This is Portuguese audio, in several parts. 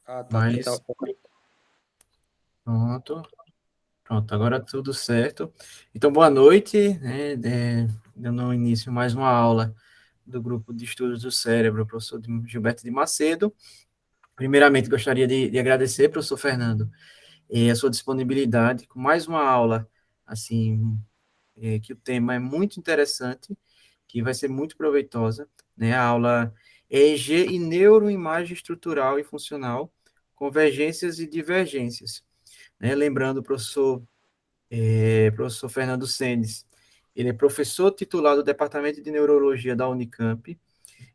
Ah, tá. Aqui tá. Mas pronto, pronto, agora tudo certo. Então, boa noite, né? Dando início a mais uma aula do grupo de estudos do cérebro, professor Gilberto de Macedo. Primeiramente, gostaria de agradecer, professor Fernando, a sua disponibilidade com mais uma aula, assim, que o tema é muito interessante, que vai ser muito proveitosa, né? A aula EEG e neuroimagem estrutural e funcional, convergências e divergências, né? Lembrando, professor Fernando Sendes, ele é professor titular do Departamento de Neurologia da Unicamp,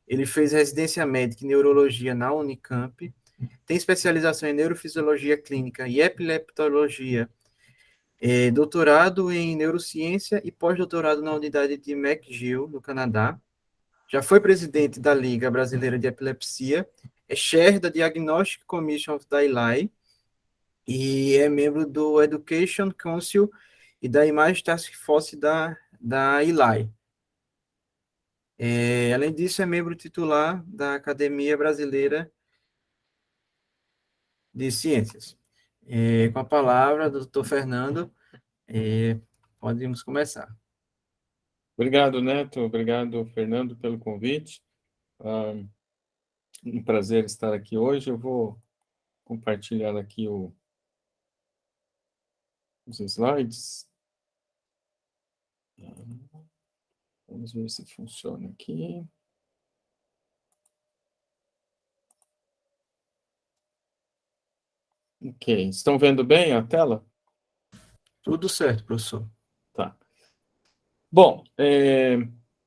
ele fez residência médica em neurologia na Unicamp, tem especialização em neurofisiologia clínica e epileptologia, doutorado em neurociência e pós-doutorado na unidade de McGill, no Canadá. Já foi presidente da Liga Brasileira de Epilepsia, é chair da Diagnostic Commission of the ELI e é membro do Education Council e da Image Task Force da ELI. Além disso, é membro titular da Academia Brasileira de Ciências. Com a palavra, doutor Fernando, podemos começar. Obrigado, Neto. Obrigado, Fernando, pelo convite. Um prazer estar aqui hoje. Eu vou compartilhar aqui os slides. Vamos ver se funciona aqui. Ok. Estão vendo bem a tela? Tudo certo, professor. Tá. Bom,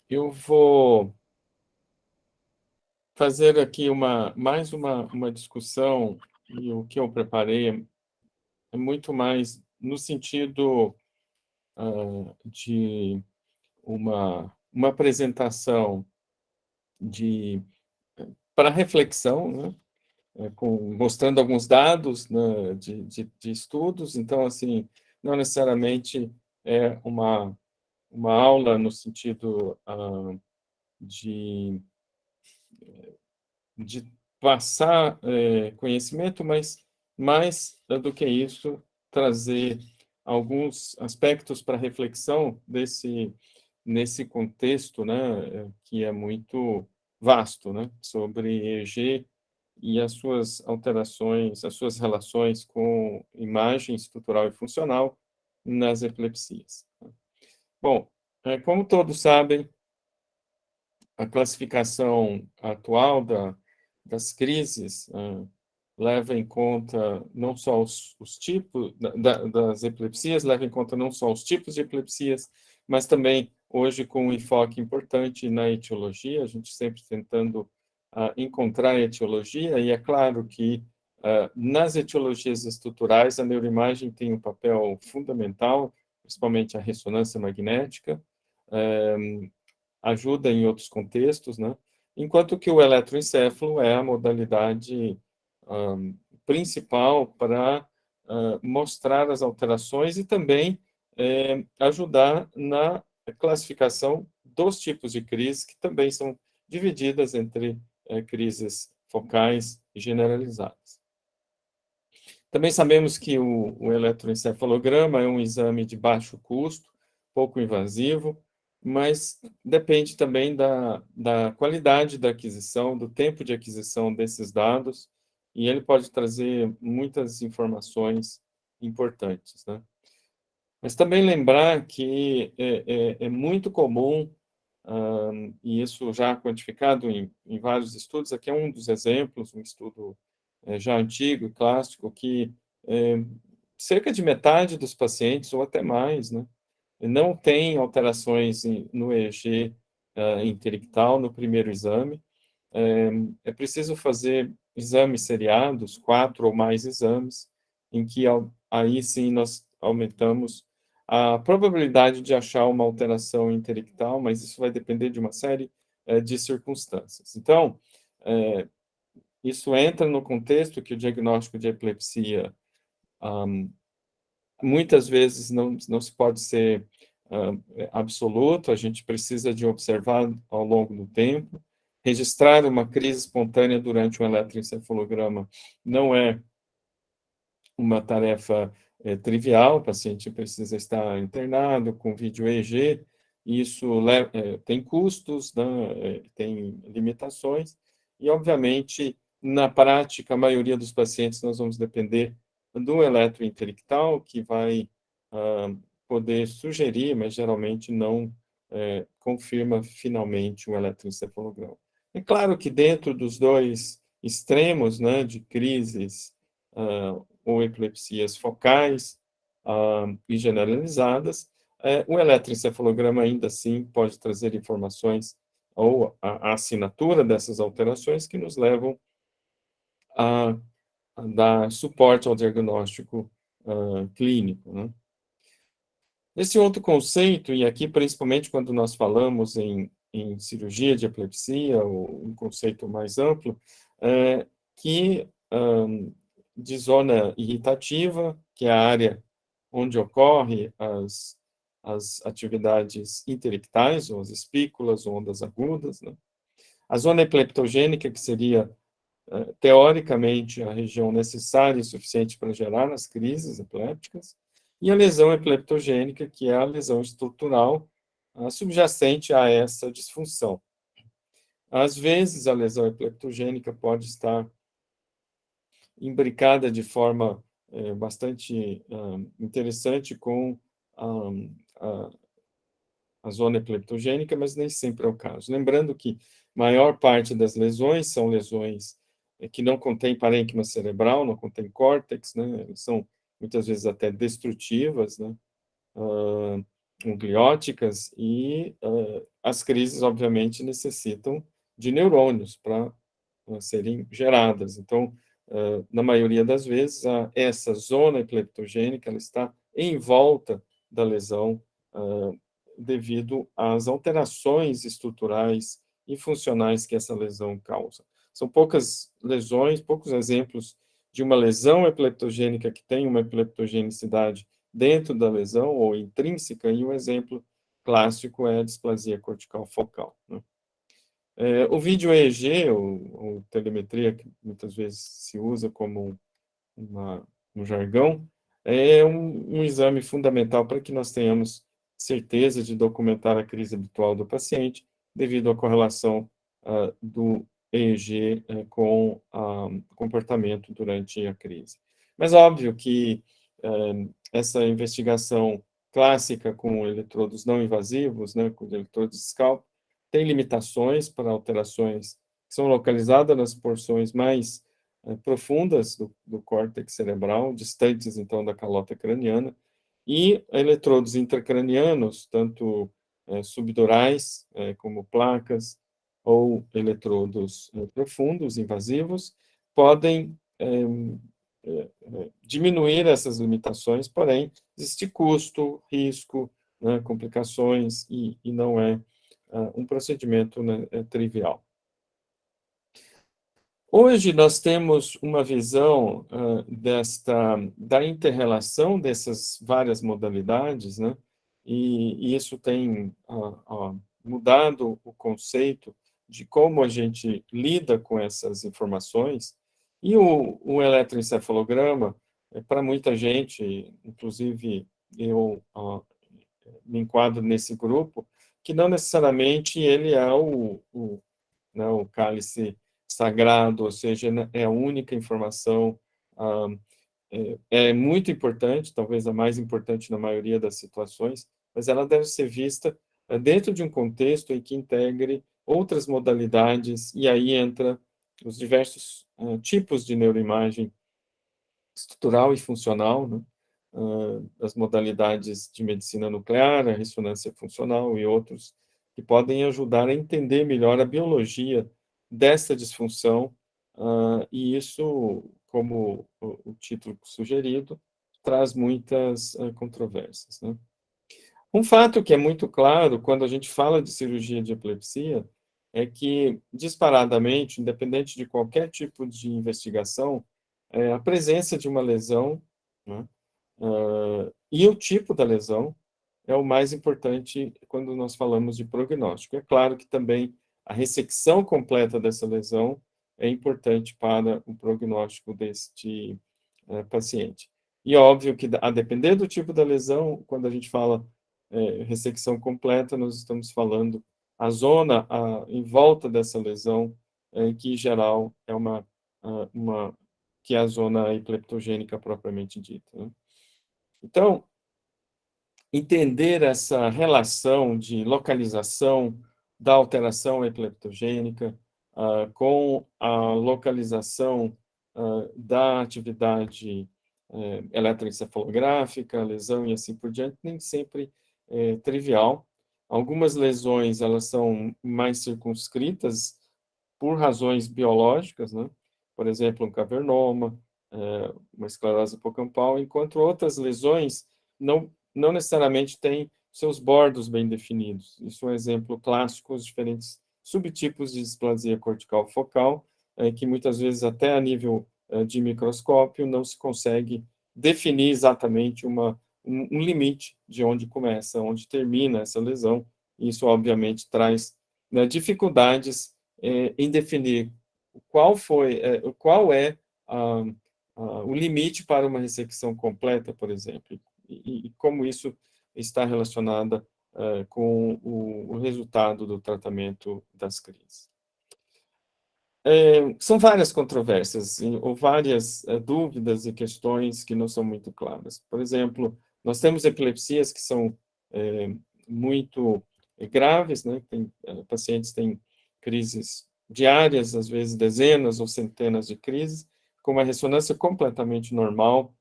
eu vou fazer aqui mais uma discussão, e o que eu preparei é muito mais no sentido de uma apresentação para reflexão, né? Mostrando alguns dados, né, de estudos. Então, assim, não necessariamente é uma aula no sentido de, de passar conhecimento, mas mais do que isso, trazer alguns aspectos para reflexão nesse contexto, né, que é muito vasto, né, sobre EEG e as suas alterações, as suas relações com imagem estrutural e funcional nas epilepsias. Bom, como todos sabem, a classificação atual das crises leva em conta não só os tipos das epilepsias, leva em conta não só os tipos de epilepsias, mas também, hoje, com um enfoque importante na etiologia, a gente sempre tentando encontrar a etiologia, e é claro que nas etiologias estruturais, a neuroimagem tem um papel fundamental, principalmente a ressonância magnética, ajuda em outros contextos, né? Enquanto que o eletroencefalo é a modalidade principal para mostrar as alterações e também ajudar na classificação dos tipos de crise, que também são divididas entre crises focais e generalizadas. Também sabemos que o eletroencefalograma é um exame de baixo custo, pouco invasivo, mas depende também da qualidade da aquisição, do tempo de aquisição desses dados, e ele pode trazer muitas informações importantes, né? Mas também lembrar que é muito comum, e isso já quantificado em vários estudos, aqui é um dos exemplos, um estudo já antigo e clássico, que cerca de metade dos pacientes, ou até mais, né, não tem alterações no EEG interictal no primeiro exame. É preciso fazer exames seriados, 4 ou mais exames, em que aí sim nós aumentamos a probabilidade de achar uma alteração interictal, mas isso vai depender de uma série de circunstâncias. Então, isso entra no contexto que o diagnóstico de epilepsia muitas vezes não se pode ser absoluto, a gente precisa de observar ao longo do tempo, registrar uma crise espontânea durante um eletroencefalograma não é uma tarefa trivial, o paciente precisa estar internado com vídeo EEG, isso tem custos, né, tem limitações, e, obviamente, na prática, a maioria dos pacientes nós vamos depender do eletrointelectal, que vai poder sugerir, mas geralmente não confirma finalmente o eletroencefalograma. É claro que dentro dos dois extremos, né, de crises ou epilepsias focais e generalizadas, o eletroencefalograma ainda assim pode trazer informações ou a assinatura dessas alterações que nos levam a, a dar suporte ao diagnóstico clínico, né? Esse outro conceito, e aqui principalmente quando nós falamos em cirurgia de epilepsia, ou um conceito mais amplo, que de zona irritativa, que é a área onde ocorre as atividades intelectais, ou as espículas, ondas agudas, né? A zona epileptogênica, que seria, teoricamente, a região necessária e suficiente para gerar as crises epilépticas, e a lesão epileptogênica, que é a lesão estrutural subjacente a essa disfunção. Às vezes, a lesão epileptogênica pode estar imbricada de forma bastante interessante com a zona epileptogênica, mas nem sempre é o caso. Lembrando que maior parte das lesões são lesões que não contêm parênquima cerebral, não contêm córtex, né? São muitas vezes até destrutivas, né? Glióticas, e as crises, obviamente, necessitam de neurônios para serem geradas. Então, na maioria das vezes, essa zona epileptogênica ela está em volta da lesão devido às alterações estruturais e funcionais que essa lesão causa. São poucas lesões, poucos exemplos de uma lesão epileptogênica que tem uma epileptogenicidade dentro da lesão ou intrínseca, e um exemplo clássico é a displasia cortical focal, né? O vídeo EEG, ou telemetria, que muitas vezes se usa como um jargão, é um exame fundamental para que nós tenhamos certeza de documentar a crise habitual do paciente, devido à correlação do EEG com o comportamento durante a crise. Mas óbvio que essa investigação clássica com eletrodos não invasivos, né, com eletrodos scalp, tem limitações para alterações que são localizadas nas porções mais profundas do córtex cerebral, distantes, então, da calota craniana, e eletrodos intracranianos, tanto subdurais, como placas, ou eletrodos profundos, invasivos, podem diminuir essas limitações, porém, existe custo, risco, né, complicações, e não é um procedimento, né, trivial. Hoje nós temos uma visão da inter-relação dessas várias modalidades, né? E isso tem mudado o conceito de como a gente lida com essas informações. E o eletroencefalograma, para muita gente, inclusive eu me enquadro nesse grupo, que não necessariamente ele é né, o cálice sagrado, ou seja, é a única informação, é muito importante, talvez a mais importante na maioria das situações, mas ela deve ser vista dentro de um contexto em que integre outras modalidades, e aí entra os diversos tipos de neuroimagem estrutural e funcional, né? As modalidades de medicina nuclear, a ressonância funcional e outros, que podem ajudar a entender melhor a biologia dessa disfunção, e isso, como o título sugerido, traz muitas controvérsias, né? Um fato que é muito claro quando a gente fala de cirurgia de epilepsia é que, disparadamente, independente de qualquer tipo de investigação, a presença de uma lesão, né, e o tipo da lesão é o mais importante quando nós falamos de prognóstico. É claro que também a ressecção completa dessa lesão é importante para o prognóstico deste paciente. E óbvio que, a depender do tipo da lesão, quando a gente fala ressecção completa, nós estamos falando a zona em volta dessa lesão, que em geral é que é a zona epileptogênica propriamente dita, né? Então, entender essa relação de localização da alteração epileptogênica com a localização da atividade eletroencefalográfica, lesão e assim por diante, nem sempre é trivial. Algumas lesões, elas são mais circunscritas por razões biológicas, né? Por exemplo, um cavernoma, uma esclerose hipocampal, enquanto outras lesões não necessariamente têm seus bordos bem definidos. Isso é um exemplo clássico, os diferentes subtipos de displasia cortical focal, que muitas vezes até a nível de microscópio não se consegue definir exatamente um limite de onde começa, onde termina essa lesão. Isso, obviamente, traz dificuldades em definir qual é o limite para uma ressecção completa, por exemplo, e como isso está relacionado com o resultado do tratamento das crises. São várias controvérsias ou várias dúvidas e questões que não são muito claras. Por exemplo, nós temos epilepsias que são muito graves, né? Pacientes têm crises diárias, às vezes dezenas ou centenas de crises, com uma ressonância completamente normal,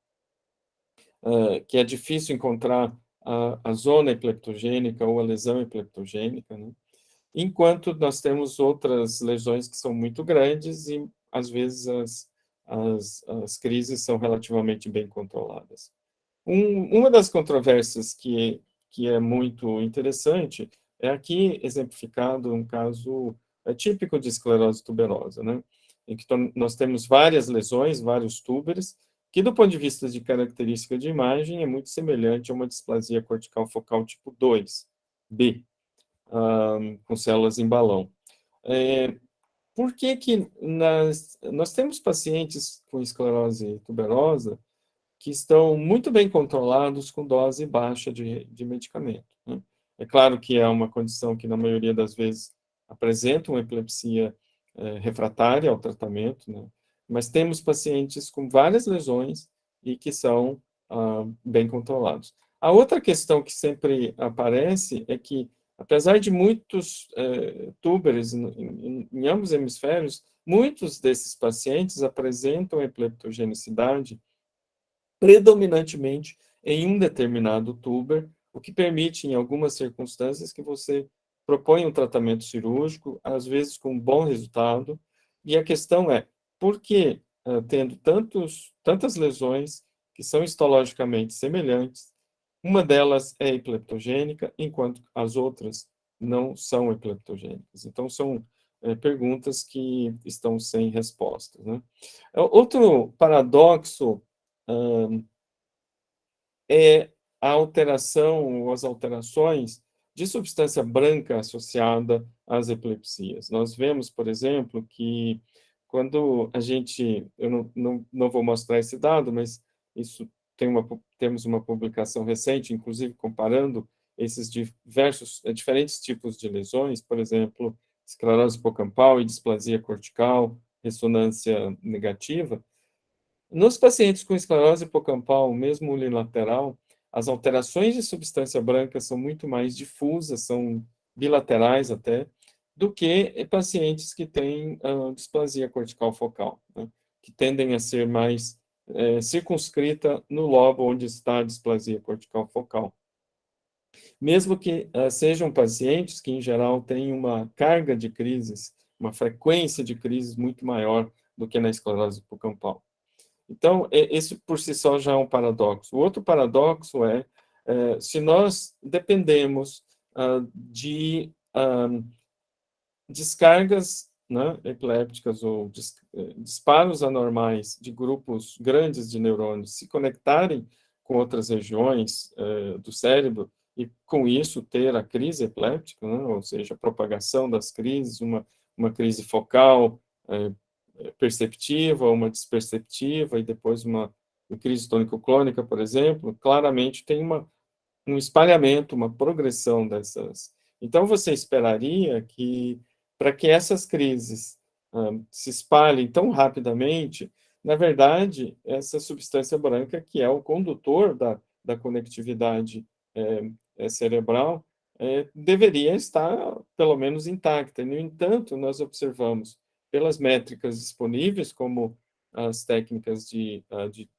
que é difícil encontrar a zona epileptogênica ou a lesão epileptogênica, né? Enquanto nós temos outras lesões que são muito grandes e, às vezes, as crises são relativamente bem controladas. Uma das controvérsias que é muito interessante é aqui exemplificado um caso típico de esclerose tuberosa, né? Em que nós temos várias lesões, vários túberes, que do ponto de vista de característica de imagem é muito semelhante a uma displasia cortical focal tipo 2B, com células em balão. Por que nós temos pacientes com esclerose tuberosa que estão muito bem controlados com dose baixa de medicamento, né? É claro que é uma condição que, na maioria das vezes, apresenta uma epilepsia refratária ao tratamento, né? Mas temos pacientes com várias lesões e que são bem controlados. A outra questão que sempre aparece é que, apesar de muitos túberes em ambos hemisférios, muitos desses pacientes apresentam epileptogenicidade predominantemente em um determinado tuber, o que permite, em algumas circunstâncias, que você proponha um tratamento cirúrgico, às vezes com um bom resultado. E a questão é, por que, tendo tantas lesões que são histologicamente semelhantes, uma delas é epileptogênica, enquanto as outras não são epileptogênicas? Então, são perguntas que estão sem respostas, né? Outro paradoxo é a alteração ou as alterações de substância branca associada às epilepsias. Nós vemos, por exemplo, que quando eu não vou mostrar esse dado, mas isso temos uma publicação recente, inclusive comparando esses diferentes tipos de lesões, por exemplo, esclerose hipocampal e displasia cortical, ressonância negativa. Nos pacientes com esclerose hipocampal, mesmo unilateral, as alterações de substância branca são muito mais difusas, são bilaterais até, do que pacientes que têm displasia cortical focal, né? Que tendem a ser mais circunscrita no lobo onde está a displasia cortical focal. Mesmo que sejam pacientes que, em geral, têm uma carga de crises, uma frequência de crises muito maior do que na esclerose hipocampal. Então, esse por si só já é um paradoxo. O outro paradoxo é se nós dependemos de descargas, né, epilépticas ou disparos anormais de grupos grandes de neurônios se conectarem com outras regiões do cérebro e com isso ter a crise epiléptica, né? Ou seja, a propagação das crises, uma crise focal perceptiva, uma desperceptiva, e depois uma crise tônico-clônica, por exemplo, claramente tem um espalhamento, uma progressão dessas. Então, você esperaria que, para que essas crises se espalhem tão rapidamente, na verdade, essa substância branca, que é o condutor da conectividade cerebral, deveria estar, pelo menos, intacta. No entanto, nós observamos, pelas métricas disponíveis, como as técnicas de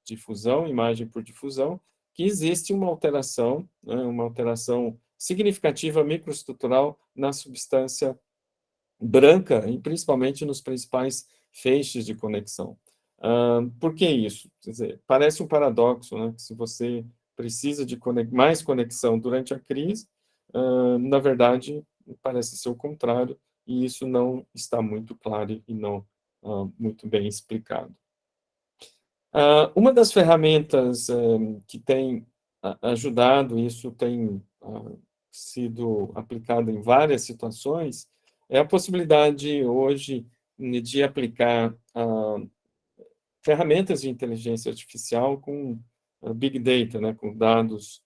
difusão, imagem por difusão, que existe uma alteração, né, uma alteração significativa microestrutural na substância branca, e principalmente nos principais feixes de conexão. Por que isso? Quer dizer, parece um paradoxo, né? Que se você precisa de mais conexão durante a crise, na verdade, parece ser o contrário, e isso não está muito claro e não muito bem explicado. Uma das ferramentas que tem ajudado, isso tem sido aplicado em várias situações, é a possibilidade hoje de aplicar ferramentas de inteligência artificial com Big Data, né, com dados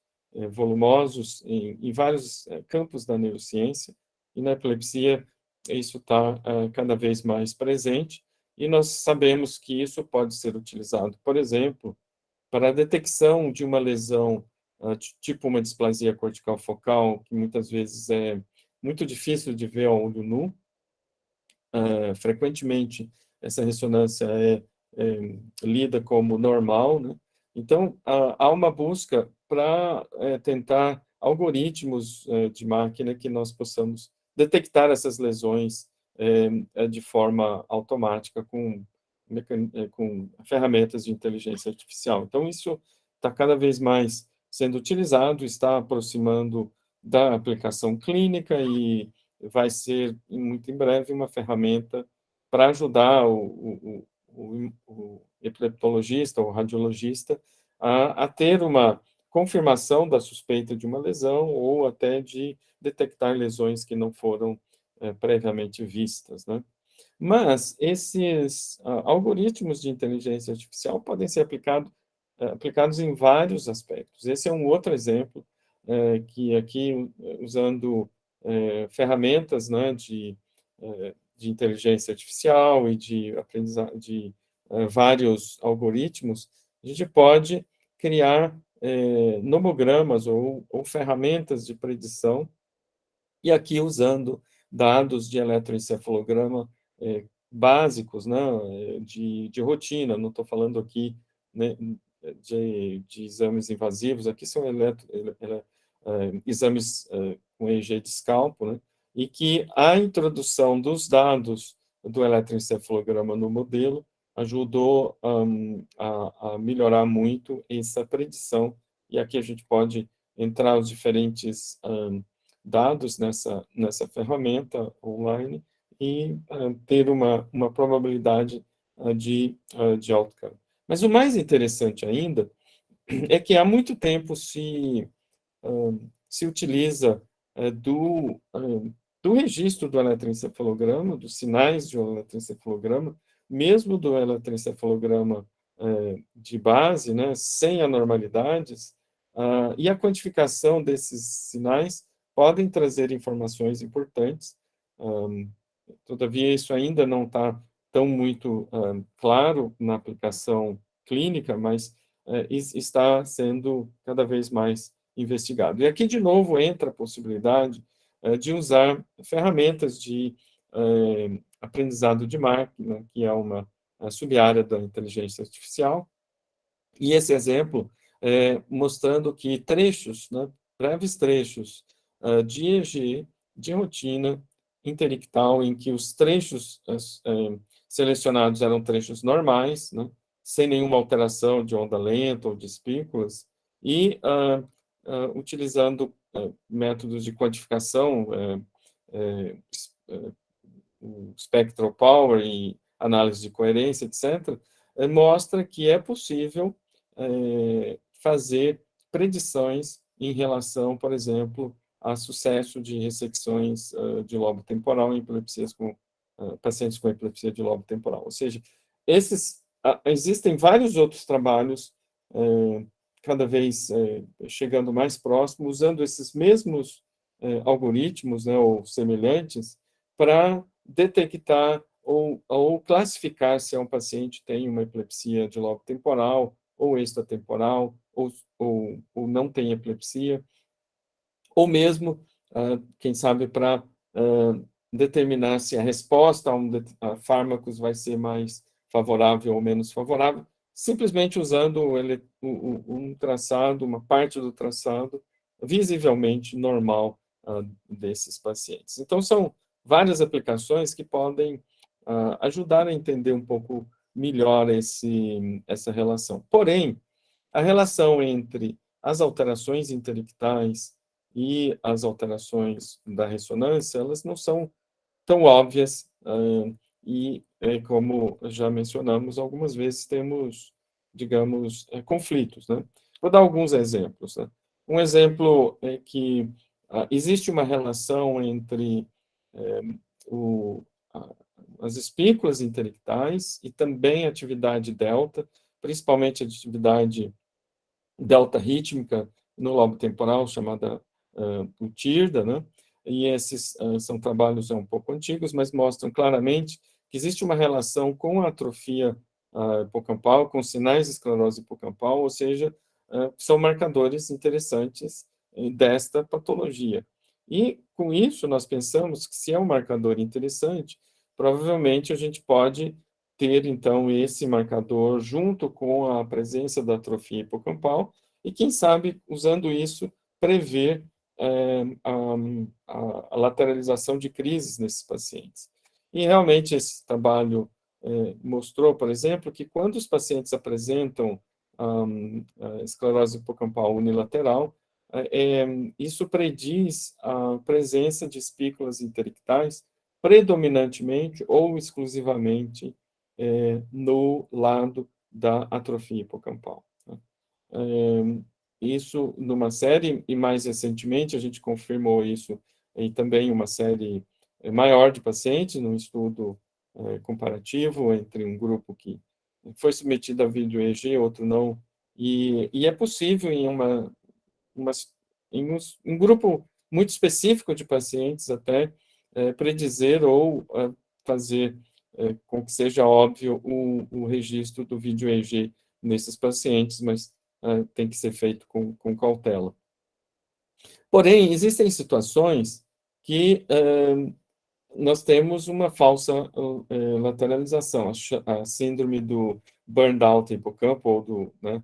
volumosos em vários campos da neurociência, e na epilepsia isso está cada vez mais presente, e nós sabemos que isso pode ser utilizado, por exemplo, para a detecção de uma lesão, tipo uma displasia cortical focal, que muitas vezes é muito difícil de ver ao olho nu. Frequentemente, essa ressonância é lida como normal, né? Então, há uma busca para tentar algoritmos de máquina que nós possamos detectar essas lesões de forma automática com ferramentas de inteligência artificial. Então, isso está cada vez mais sendo utilizado, está aproximando da aplicação clínica e vai ser, muito em breve, uma ferramenta para ajudar o epileptologista ou radiologista a ter uma confirmação da suspeita de uma lesão ou até de detectar lesões que não foram previamente vistas, né? Mas esses algoritmos de inteligência artificial podem ser aplicados em vários aspectos. Esse é um outro exemplo que aqui, usando ferramentas, né, de inteligência artificial e de aprendizagem de vários algoritmos, a gente pode criar nomogramas ou ferramentas de predição, e aqui usando dados de eletroencefalograma básicos, né, de rotina, não estou falando aqui, né, de exames invasivos, aqui são exames com EEG de escalpo, né, e que a introdução dos dados do eletroencefalograma no modelo ajudou a melhorar muito essa predição, e aqui a gente pode entrar os diferentes dados nessa ferramenta online e ter uma probabilidade de outcome. Mas o mais interessante ainda é que há muito tempo se utiliza do registro do eletroencefalograma, dos sinais de um eletroencefalograma, mesmo do eletroencefalograma de base, né, sem anormalidades, e a quantificação desses sinais podem trazer informações importantes. Todavia, isso ainda não está tão muito claro na aplicação clínica, mas está sendo cada vez mais investigado. E aqui, de novo, entra a possibilidade de usar ferramentas de aprendizado de máquina, que é uma sub-área da inteligência artificial, e esse exemplo mostrando que trechos, né, breves trechos de EEG, de rotina interictal, em que os trechos selecionados eram trechos normais, né, sem nenhuma alteração de onda lenta ou de espículas, e utilizando métodos de quantificação, o spectral power e análise de coerência, etc., mostra que é possível fazer predições em relação, por exemplo, a sucesso de ressecções de lobo temporal em epilepsias com pacientes com epilepsia de lobo temporal. Ou seja, existem vários outros trabalhos cada vez chegando mais próximo, usando esses mesmos algoritmos, né, ou semelhantes, para detectar ou classificar se um paciente tem uma epilepsia de lobo temporal, ou extratemporal, ou não tem epilepsia, ou mesmo, quem sabe, para determinar se a resposta a fármacos vai ser mais favorável ou menos favorável, simplesmente usando um traçado, uma parte do traçado visivelmente normal desses pacientes. Então, são várias aplicações que podem ajudar a entender um pouco melhor essa relação. Porém, a relação entre as alterações intelectais e as alterações da ressonância, elas não são tão óbvias, e, como já mencionamos, algumas vezes temos, digamos, conflitos, né? Vou dar alguns exemplos, né? Um exemplo é que existe uma relação entre o, as espículas intelectais e também a atividade delta, principalmente a atividade delta rítmica no lobo temporal, chamada o TIRDA, né? E esses são trabalhos um pouco antigos, mas mostram claramente que existe uma relação com a atrofia hipocampal, com sinais de esclerose hipocampal, ou seja, são marcadores interessantes desta patologia. E, com isso, nós pensamos que, se é um marcador interessante, provavelmente a gente pode ter, então, esse marcador junto com a presença da atrofia hipocampal e, quem sabe, usando isso, prever a lateralização de crises nesses pacientes. E, realmente, esse trabalho mostrou, por exemplo, que quando os pacientes apresentam esclerose hipocampal unilateral, isso prediz a presença de espículas intelectais predominantemente ou exclusivamente no lado da atrofia hipocampal. Né? Isso numa série, e mais recentemente a gente confirmou isso em também uma série maior de pacientes, num estudo comparativo entre um grupo que foi submetido a vídeo EEG, outro não, e é possível em um grupo muito específico de pacientes até predizer ou fazer com que seja óbvio o registro do vídeo EEG nesses pacientes, mas tem que ser feito com cautela. Porém, existem situações que nós temos uma falsa lateralização, a síndrome do burned out hipocampo, ou do, né,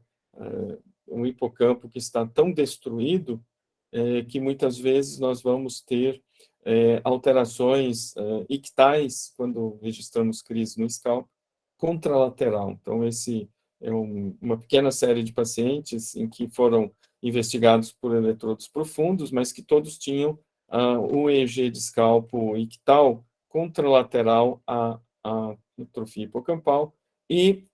um hipocampo que está tão destruído que muitas vezes nós vamos ter alterações ictais quando registramos crise no scalp contralateral. Então, esse é uma pequena série de pacientes em que foram investigados por eletrodos profundos, mas que todos tinham o EEG de scalpo ictal contralateral à atrofia hipocampal e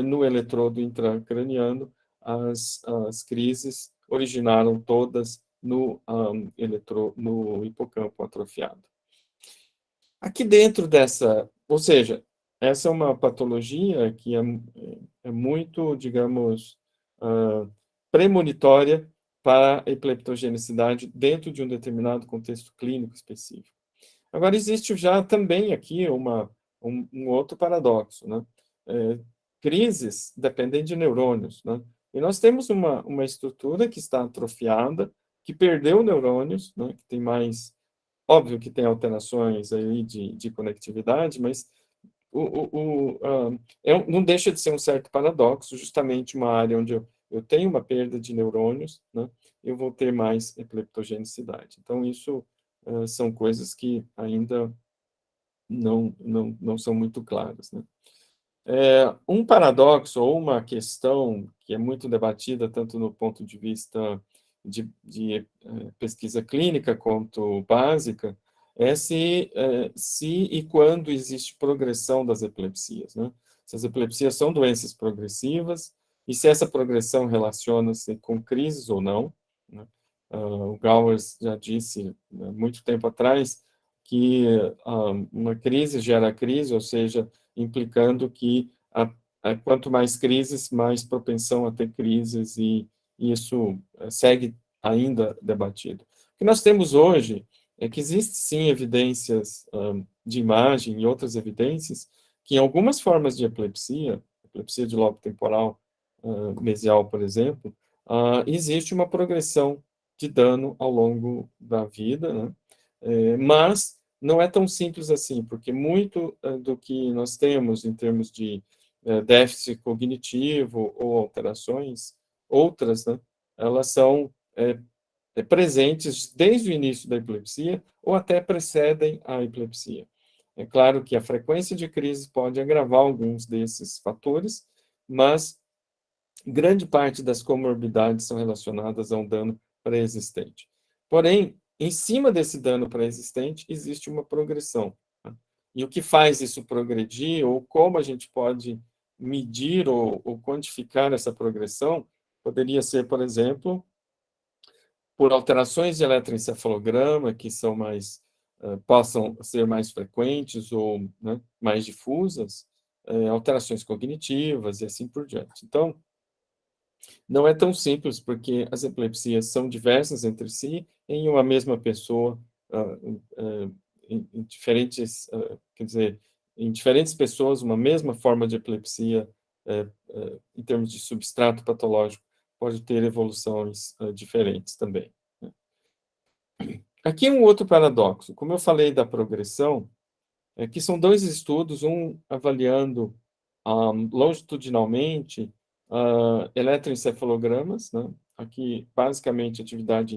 no eletrodo intracraniano as crises originaram todas no hipocampo atrofiado. Aqui dentro dessa, ou seja, essa é uma patologia que é muito, digamos, premonitória para a epileptogenicidade dentro de um determinado contexto clínico específico. Agora, existe já também aqui um outro paradoxo, né? Crises dependem de neurônios, né? E nós temos uma estrutura que está atrofiada, que perdeu neurônios, né? Que tem mais... Óbvio que tem alterações aí de conectividade, mas não deixa de ser um certo paradoxo, justamente uma área onde eu tenho uma perda de neurônios, né? Eu vou ter mais epileptogenicidade. Então, isso são coisas que ainda não são muito claras, né? Um paradoxo ou uma questão que é muito debatida tanto no ponto de vista de pesquisa clínica quanto básica é se e quando existe progressão das epilepsias, né? Se as epilepsias são doenças progressivas e se essa progressão relaciona-se com crises ou não, né? O Gowers já disse, muito tempo atrás, que uma crise gera crise, ou seja, implicando que quanto mais crises, mais propensão a ter crises, e isso segue ainda debatido. O que nós temos hoje é que existe, sim, evidências de imagem e outras evidências que em algumas formas de epilepsia de lobo temporal mesial, por exemplo, existe uma progressão de dano ao longo da vida, né? Mas não é tão simples assim, porque muito do que nós temos em termos de déficit cognitivo ou alterações outras, né, elas são presentes desde o início da epilepsia ou até precedem a epilepsia. É claro que a frequência de crise pode agravar alguns desses fatores, mas grande parte das comorbidades são relacionadas a um dano pré-existente. Porém, em cima desse dano pré-existente, existe uma progressão. Tá? E o que faz isso progredir, ou como a gente pode medir ou quantificar essa progressão, poderia ser, por exemplo, por alterações de eletroencefalograma, que são possam ser mais frequentes ou, né, mais difusas, alterações cognitivas e assim por diante. Então, não é tão simples, porque as epilepsias são diversas entre si, em uma mesma pessoa, em diferentes, quer dizer, em diferentes pessoas, uma mesma forma de epilepsia, em termos de substrato patológico, pode ter evoluções diferentes também. Né? Aqui um outro paradoxo. Como eu falei da progressão, que são dois estudos, um avaliando longitudinalmente eletroencefalogramas, né? Aqui, basicamente, atividade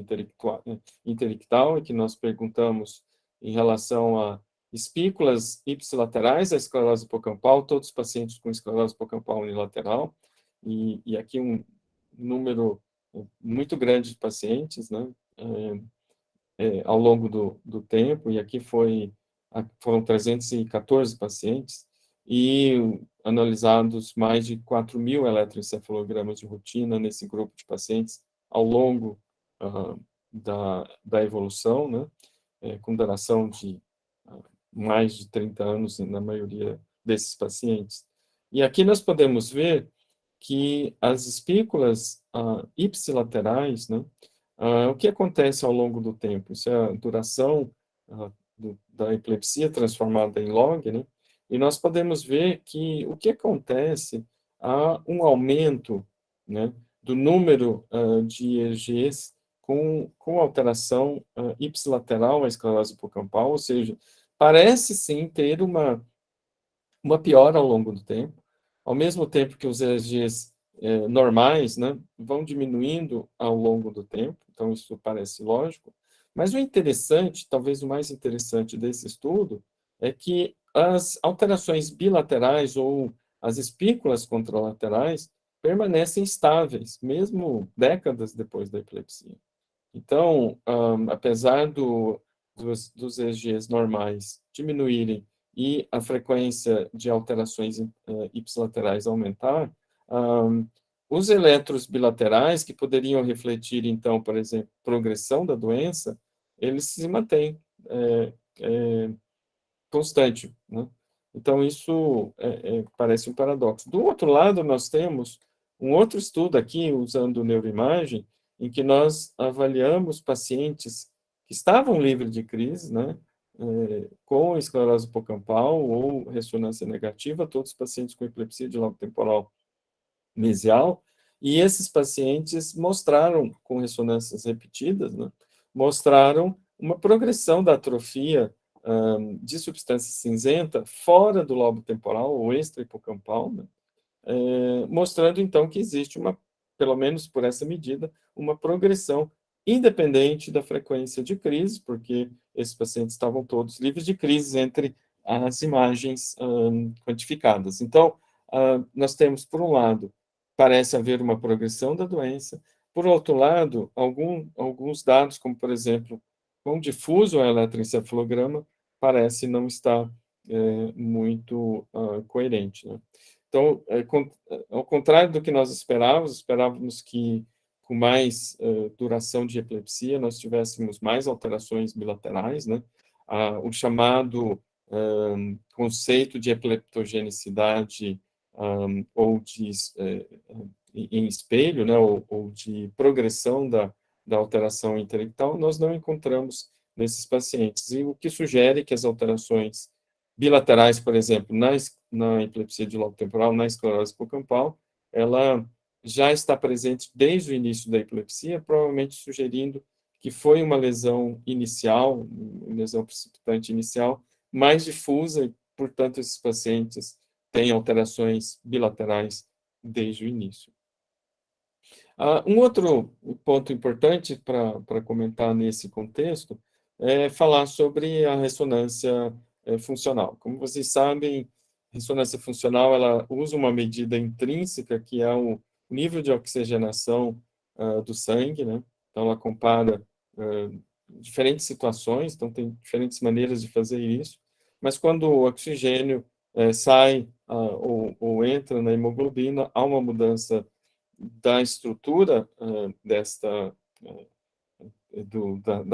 intelectual, que nós perguntamos em relação a espículas ipsilaterais da esclerose hipocampal, todos os pacientes com esclerose hipocampal unilateral, e aqui um número muito grande de pacientes, né? Ao longo do tempo, e aqui foram 314 pacientes, e analisados mais de 4.000 eletroencefalogramas de rotina nesse grupo de pacientes ao longo da evolução, né, com duração de mais de 30 anos na maioria desses pacientes. E aqui nós podemos ver que as espículas ipsilaterais, né, o que acontece ao longo do tempo? Isso é a duração da epilepsia transformada em log, né? E nós podemos ver que o que acontece, há um aumento, né, do número de EEGs com alteração ipsilateral à esclerose hipocampal, ou seja, parece sim ter uma piora ao longo do tempo, ao mesmo tempo que os EEGs normais, né, vão diminuindo ao longo do tempo, então isso parece lógico, mas o interessante, talvez o mais interessante desse estudo, é que as alterações bilaterais ou as espículas contralaterais permanecem estáveis, mesmo décadas depois da epilepsia. Então, apesar dos EEGs normais diminuírem e a frequência de alterações ipsilaterais aumentar, os eletros bilaterais, que poderiam refletir, então, por exemplo, progressão da doença, eles se mantêm constante, né? Então, isso parece um paradoxo. Do outro lado, nós temos um outro estudo aqui, usando neuroimagem, em que nós avaliamos pacientes que estavam livres de crise, né, com esclerose hipocampal ou ressonância negativa, todos os pacientes com epilepsia de lobo temporal mesial, e esses pacientes mostraram, com ressonâncias repetidas, né, mostraram uma progressão da atrofia de substância cinzenta fora do lobo temporal ou extra-hipocampal, né, mostrando então que existe pelo menos por essa medida, uma progressão independente da frequência de crise, porque esses pacientes estavam todos livres de crises entre as imagens quantificadas. Então, nós temos, por um lado, parece haver uma progressão da doença, por outro lado, alguns dados, como, por exemplo, quão difuso é o eletroencefalograma, parece não estar muito coerente, né? Então, ao contrário do que nós esperávamos que com mais duração de epilepsia, nós tivéssemos mais alterações bilaterais, né? O chamado conceito de epileptogenicidade ou de em espelho, né? Ou de progressão da alteração intelectual, nós não encontramos nesses pacientes. E o que sugere que as alterações bilaterais, por exemplo, na epilepsia de lobo temporal, na esclerose hipocampal, ela já está presente desde o início da epilepsia, provavelmente sugerindo que foi uma lesão inicial, uma lesão precipitante inicial, mais difusa, e, portanto, esses pacientes têm alterações bilaterais desde o início. Um outro ponto importante para comentar nesse contexto é falar sobre a ressonância funcional. Como vocês sabem, ressonância funcional ela usa uma medida intrínseca, que é o nível de oxigenação do sangue, né? Então, ela compara diferentes situações, então tem diferentes maneiras de fazer isso, mas quando o oxigênio sai ou entra na hemoglobina, há uma mudança da estrutura da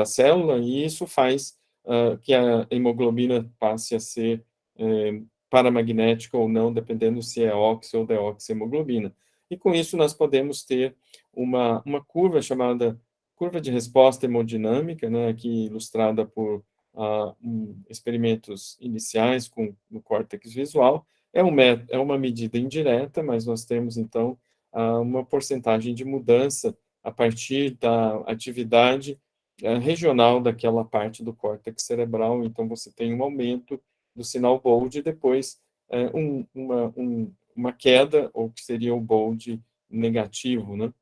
célula, e isso faz que a hemoglobina passe a ser paramagnética ou não, dependendo se é oxi ou deoxihemoglobina. E com isso nós podemos ter uma curva chamada curva de resposta hemodinâmica, né, aqui ilustrada por experimentos iniciais no córtex visual. É uma medida indireta, mas nós temos, então, uma porcentagem de mudança a partir da atividade regional daquela parte do córtex cerebral. Então, você tem um aumento do sinal BOLD e depois uma queda, ou que seria o BOLD negativo, né?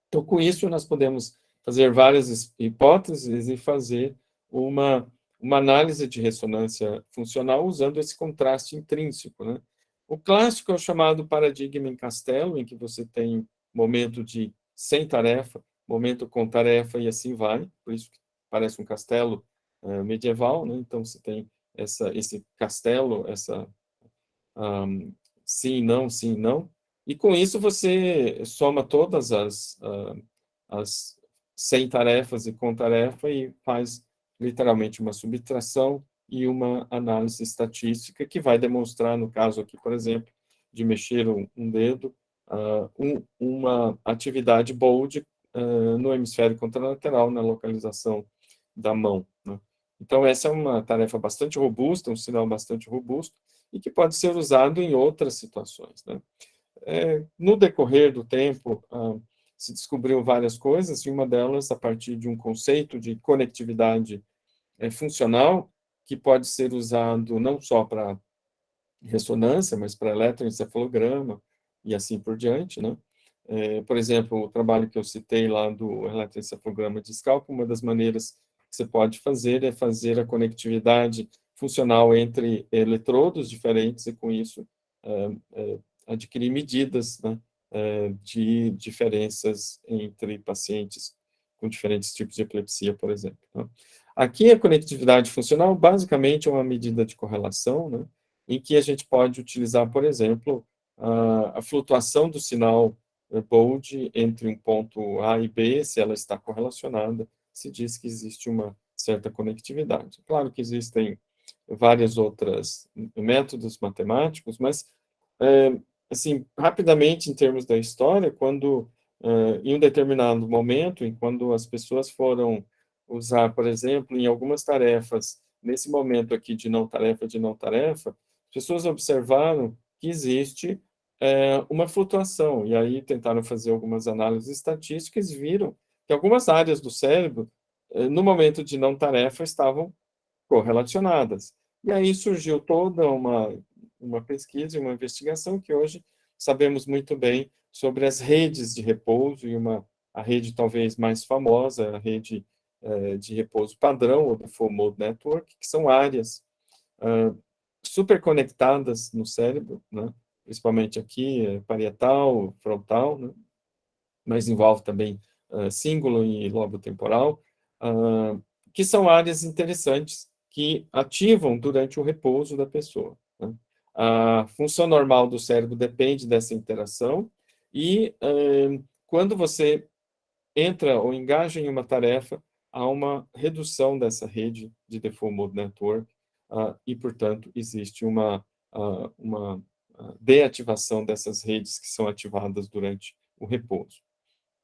Então, com isso, nós podemos fazer várias hipóteses e fazer uma análise de ressonância funcional usando esse contraste intrínseco, né? O clássico é o chamado paradigma em castelo, em que você tem momento de sem tarefa, momento com tarefa e assim vai, por isso que parece um castelo medieval, né? Então, você tem esse castelo, sim, não, e com isso você soma todas as sem tarefas e com tarefa e faz literalmente uma subtração e uma análise estatística que vai demonstrar, no caso aqui, por exemplo, de mexer um dedo, uma atividade BOLD no hemisfério contralateral, na localização da mão, né? Então, essa é uma tarefa bastante robusta, um sinal bastante robusto, e que pode ser usado em outras situações, né? No decorrer do tempo, se descobriu várias coisas, e uma delas a partir de um conceito de conectividade funcional, que pode ser usado não só para ressonância, mas para eletroencefalograma e assim por diante, né? Por exemplo, o trabalho que eu citei lá do eletroencefalograma discal, uma das maneiras que você pode fazer é fazer a conectividade funcional entre eletrodos diferentes e, com isso, adquirir medidas, né, de diferenças entre pacientes com diferentes tipos de epilepsia, por exemplo, né? Aqui, a conectividade funcional, basicamente, é uma medida de correlação, né, em que a gente pode utilizar, por exemplo, a flutuação do sinal BOLD entre um ponto A e B, se ela está correlacionada, se diz que existe uma certa conectividade. Claro que existem vários outros métodos matemáticos, mas, assim, rapidamente, em termos da história, quando, em um determinado momento, quando as pessoas foram usar, por exemplo, em algumas tarefas, nesse momento aqui de não tarefa, as pessoas observaram que existe uma flutuação, e aí tentaram fazer algumas análises estatísticas e viram que algumas áreas do cérebro, no momento de não tarefa, estavam correlacionadas. E aí surgiu toda uma pesquisa e uma investigação que hoje sabemos muito bem sobre as redes de repouso, e a rede talvez mais famosa, a rede de repouso padrão, ou do Full Mode Network, que são áreas super conectadas no cérebro, né? Principalmente aqui, parietal, frontal, né? Mas envolve também cíngulo e lobo temporal, que são áreas interessantes que ativam durante o repouso da pessoa, né? A função normal do cérebro depende dessa interação, e quando você entra ou engaja em uma tarefa, há uma redução dessa rede de Default Mode Network, e, portanto, existe uma deativação dessas redes que são ativadas durante o repouso.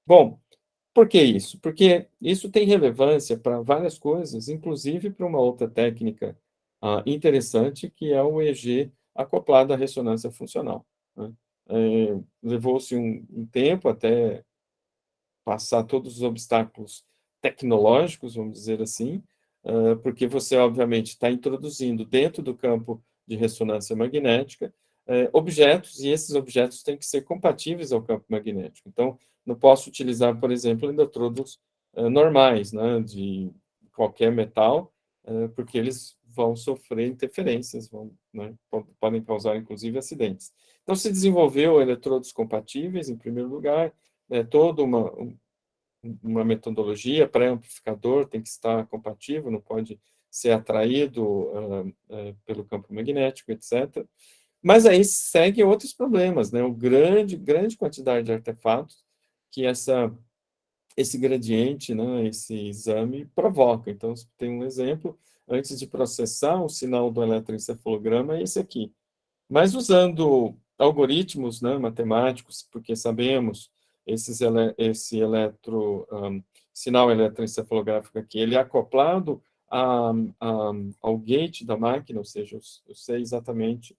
Bom, por que isso? Porque isso tem relevância para várias coisas, inclusive para uma outra técnica interessante, que é o EEG acoplado à ressonância funcional, né? Levou-se um tempo até passar todos os obstáculos tecnológicos, vamos dizer assim, porque você, obviamente, está introduzindo dentro do campo de ressonância magnética objetos, e esses objetos têm que ser compatíveis ao campo magnético. Então, não posso utilizar, por exemplo, eletrodos normais, né, de qualquer metal, porque eles vão sofrer interferências, né, podem causar, inclusive, acidentes. Então, se desenvolveu eletrodos compatíveis, em primeiro lugar, toda uma metodologia, pré-amplificador tem que estar compatível, não pode ser atraído pelo campo magnético, etc. Mas aí segue outros problemas, né? Grande quantidade de artefatos que esse gradiente, né, esse exame provoca. Então, tem um exemplo, antes de processar o sinal do eletroencefalograma, é esse aqui. Mas usando algoritmos, né, matemáticos, porque sabemos esse sinal eletroencefalográfico aqui, ele é acoplado ao gate da máquina, ou seja, eu sei exatamente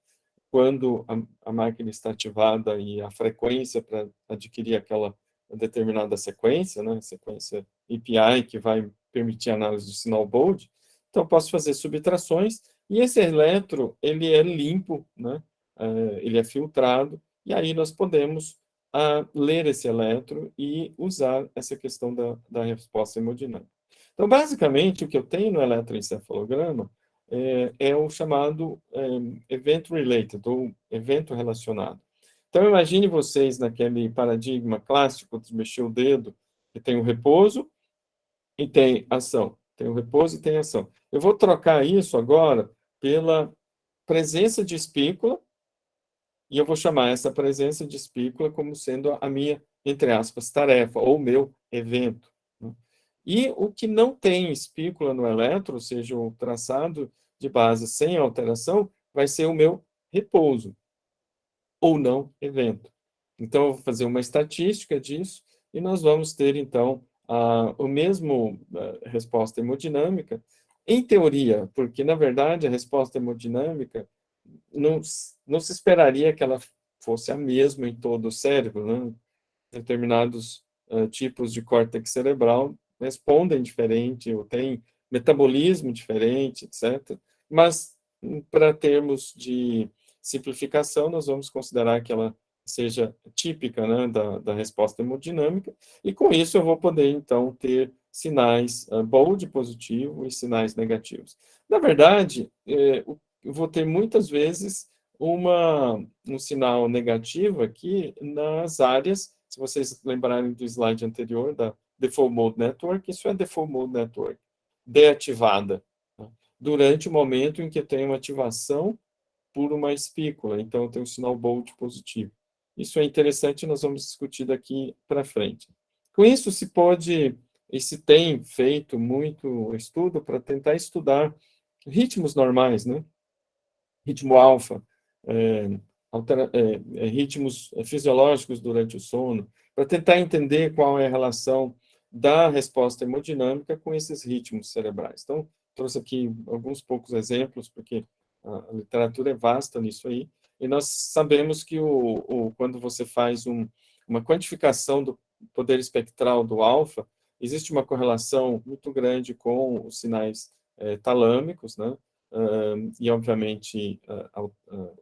quando a máquina está ativada e a frequência para adquirir aquela determinada sequência, né, sequência API, que vai permitir a análise do sinal Bode. Então, eu posso fazer subtrações, e esse eletro, ele é limpo, né, ele é filtrado, e aí nós podemos ler esse eletro e usar essa questão da resposta hemodinâmica. Então, basicamente, o que eu tenho no eletroencefalograma é o chamado event related, ou evento relacionado. Então, imagine vocês naquele paradigma clássico de mexer o dedo, que tem o repouso e tem ação. Tem o repouso e tem ação. Eu vou trocar isso agora pela presença de espícula, e eu vou chamar essa presença de espícula como sendo a minha, entre aspas, tarefa, ou meu evento, né? E o que não tem espícula no eletro, ou seja, o traçado de base sem alteração, vai ser o meu repouso, ou não evento. Então, eu vou fazer uma estatística disso, e nós vamos ter, então, o mesmo resposta hemodinâmica, em teoria, porque, na verdade, a resposta hemodinâmica não se esperaria que ela fosse a mesma em todo o cérebro, né? Determinados tipos de córtex cerebral respondem diferente, ou têm metabolismo diferente, etc. Mas, para termos de simplificação, nós vamos considerar que ela seja típica, né, da resposta hemodinâmica, e com isso eu vou poder, então, ter sinais bold positivo e sinais negativos. Na verdade, eu vou ter muitas vezes um sinal negativo aqui nas áreas, se vocês lembrarem do slide anterior, da Default Mode Network, isso é Default Mode Network, deativada, né, durante o momento em que tem uma ativação por uma espícula, então tem um sinal bold positivo. Isso é interessante, nós vamos discutir daqui para frente. Com isso, se pode, e se tem feito muito estudo para tentar estudar ritmos normais, né? Ritmo alfa, ritmos fisiológicos durante o sono, para tentar entender qual é a relação da resposta hemodinâmica com esses ritmos cerebrais. Então, trouxe aqui alguns poucos exemplos, porque a literatura é vasta nisso aí, e nós sabemos que quando você faz uma quantificação do poder espectral do alfa, existe uma correlação muito grande com os sinais talâmicos, né? E, obviamente,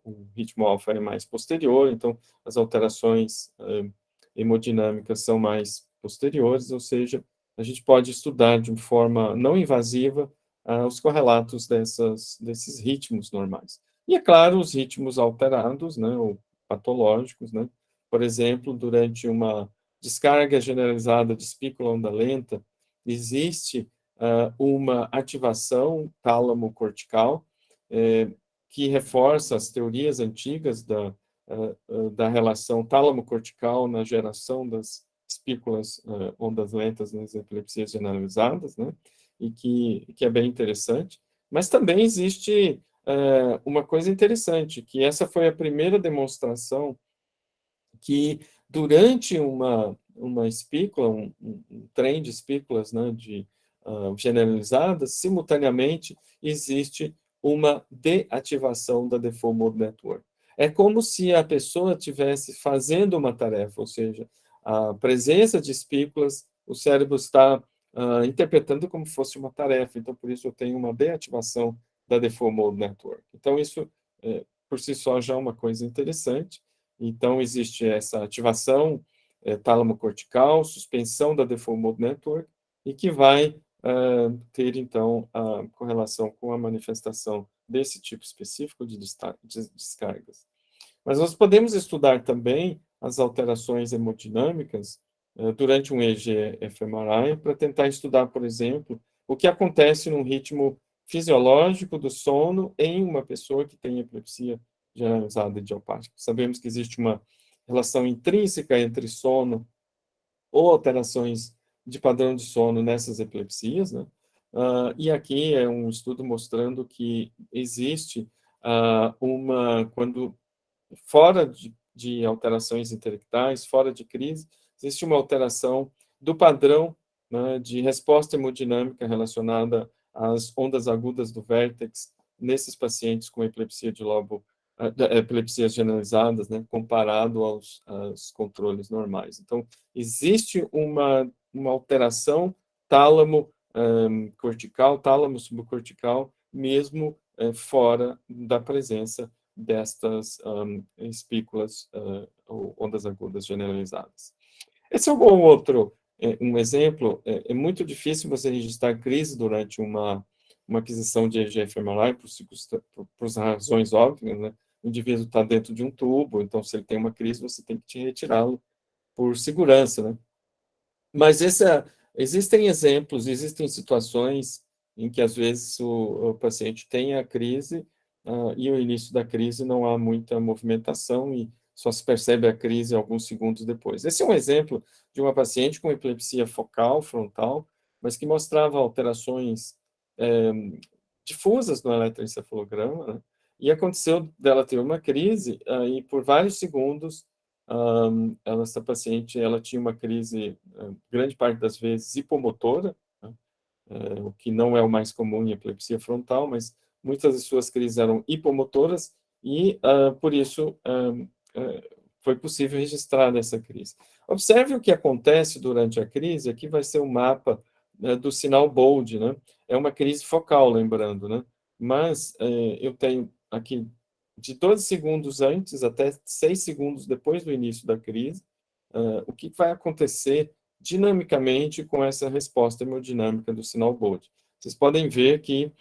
o ritmo alfa é mais posterior, então as alterações hemodinâmicas são mais posteriores, ou seja, a gente pode estudar de forma não invasiva os correlatos desses ritmos normais. E, é claro, os ritmos alterados, né, ou patológicos, né? Por exemplo, durante uma descarga generalizada de espícula onda lenta, existe uma ativação tálamo-cortical, que reforça as teorias antigas da relação tálamo-cortical na geração das espículas, ondas lentas nas epilepsias generalizadas, né? E que é bem interessante. Mas também existe uma coisa interessante, que essa foi a primeira demonstração que durante uma espícula, um trem de espículas, né, generalizadas, simultaneamente existe uma deativação da Default Mode Network. É como se a pessoa estivesse fazendo uma tarefa, ou seja, a presença de espículas, o cérebro está interpretando como se fosse uma tarefa, então por isso eu tenho uma deativação da Default Mode Network. Então isso, por si só, já é uma coisa interessante. Então, existe essa ativação tálamo-cortical, suspensão da Default Mode Network, e que vai ter, então, a correlação com a manifestação desse tipo específico de descargas. Mas nós podemos estudar também as alterações hemodinâmicas durante um EEG-fMRI para tentar estudar, por exemplo, o que acontece no ritmo fisiológico do sono em uma pessoa que tem epilepsia generalizada idiopática. Sabemos que existe uma relação intrínseca entre sono ou alterações de padrão de sono nessas epilepsias, né? E aqui é um estudo mostrando que existe quando fora de alterações intelectais, fora de crise, existe uma alteração do padrão, né, de resposta hemodinâmica relacionada às ondas agudas do vértex nesses pacientes com epilepsia de lobo, epilepsias generalizadas, né, comparado aos controles normais. Então, existe uma alteração tálamo cortical, tálamo subcortical, mesmo fora da presença destas espículas ou ondas agudas generalizadas. Esse é um outro um exemplo. É muito difícil você registrar crise durante uma aquisição de EEG-fMRI por razões óbvias, né? O indivíduo está dentro de um tubo, então se ele tem uma crise, você tem que retirá-lo por segurança, né? Mas existem exemplos, existem situações em que, às vezes, o paciente tem a crise e o início da crise não há muita movimentação e só se percebe a crise alguns segundos depois. Esse é um exemplo de uma paciente com epilepsia focal, frontal, mas que mostrava alterações difusas no eletroencefalograma, né? E aconteceu dela ter uma crise e por vários segundos essa paciente ela tinha uma crise, grande parte das vezes, hipomotora, né? O que não é o mais comum em epilepsia frontal, mas muitas de suas crises eram hipomotoras e, por isso, foi possível registrar essa crise. Observe o que acontece durante a crise, aqui vai ser um mapa do sinal BOLD, né? É uma crise focal, lembrando, né? Mas eu tenho aqui de 12 segundos antes até 6 segundos depois do início da crise, o que vai acontecer dinamicamente com essa resposta hemodinâmica do sinal BOLD. Vocês podem ver que,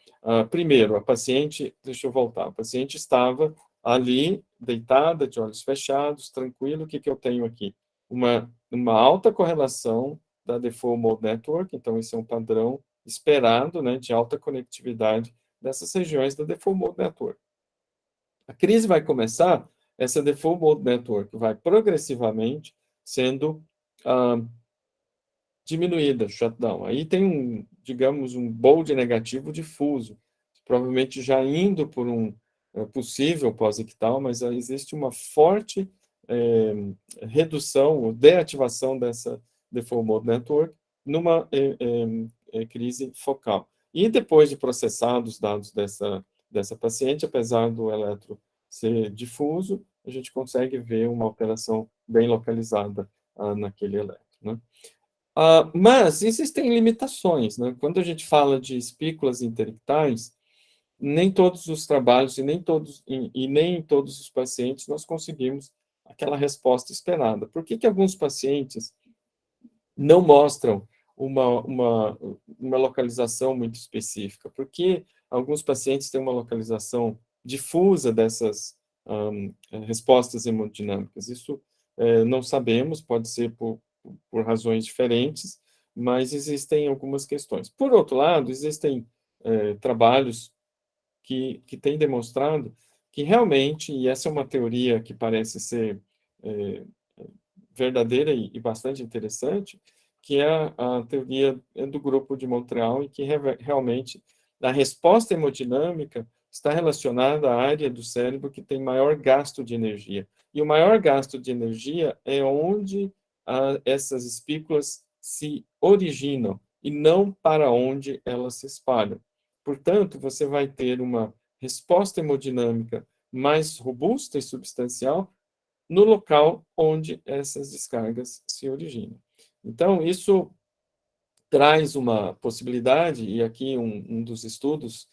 primeiro, a paciente, deixa eu voltar, a paciente estava ali, deitada, de olhos fechados, tranquilo. O que eu tenho aqui? Uma alta correlação da Default Mode Network, então esse é um padrão esperado, né, de alta conectividade dessas regiões da Default Mode Network. A crise vai começar, essa Default Mode Network vai progressivamente sendo diminuída, shutdown. Aí tem digamos, um bold negativo difuso, provavelmente já indo por um possível pós-ictal, mas existe uma forte redução ou deativação dessa Default Mode Network numa crise focal. E depois de processados os dados dessa paciente, apesar do eletro ser difuso, a gente consegue ver uma alteração bem localizada naquele eletro, né? Mas existem limitações, né? Quando a gente fala de espículas interictais, nem todos os trabalhos e nem todos os pacientes nós conseguimos aquela resposta esperada. Por que alguns pacientes não mostram uma localização muito específica? Porque alguns pacientes têm uma localização difusa dessas respostas hemodinâmicas. Isso não sabemos, pode ser por razões diferentes, mas existem algumas questões. Por outro lado, existem trabalhos que têm demonstrado que realmente, e essa é uma teoria que parece ser verdadeira e bastante interessante, que é a teoria do grupo de Montreal, e que realmente a resposta hemodinâmica está relacionada à área do cérebro que tem maior gasto de energia. E o maior gasto de energia é onde essas espículas se originam e não para onde elas se espalham. Portanto, você vai ter uma resposta hemodinâmica mais robusta e substancial no local onde essas descargas se originam. Então, isso traz uma possibilidade, e aqui um dos estudos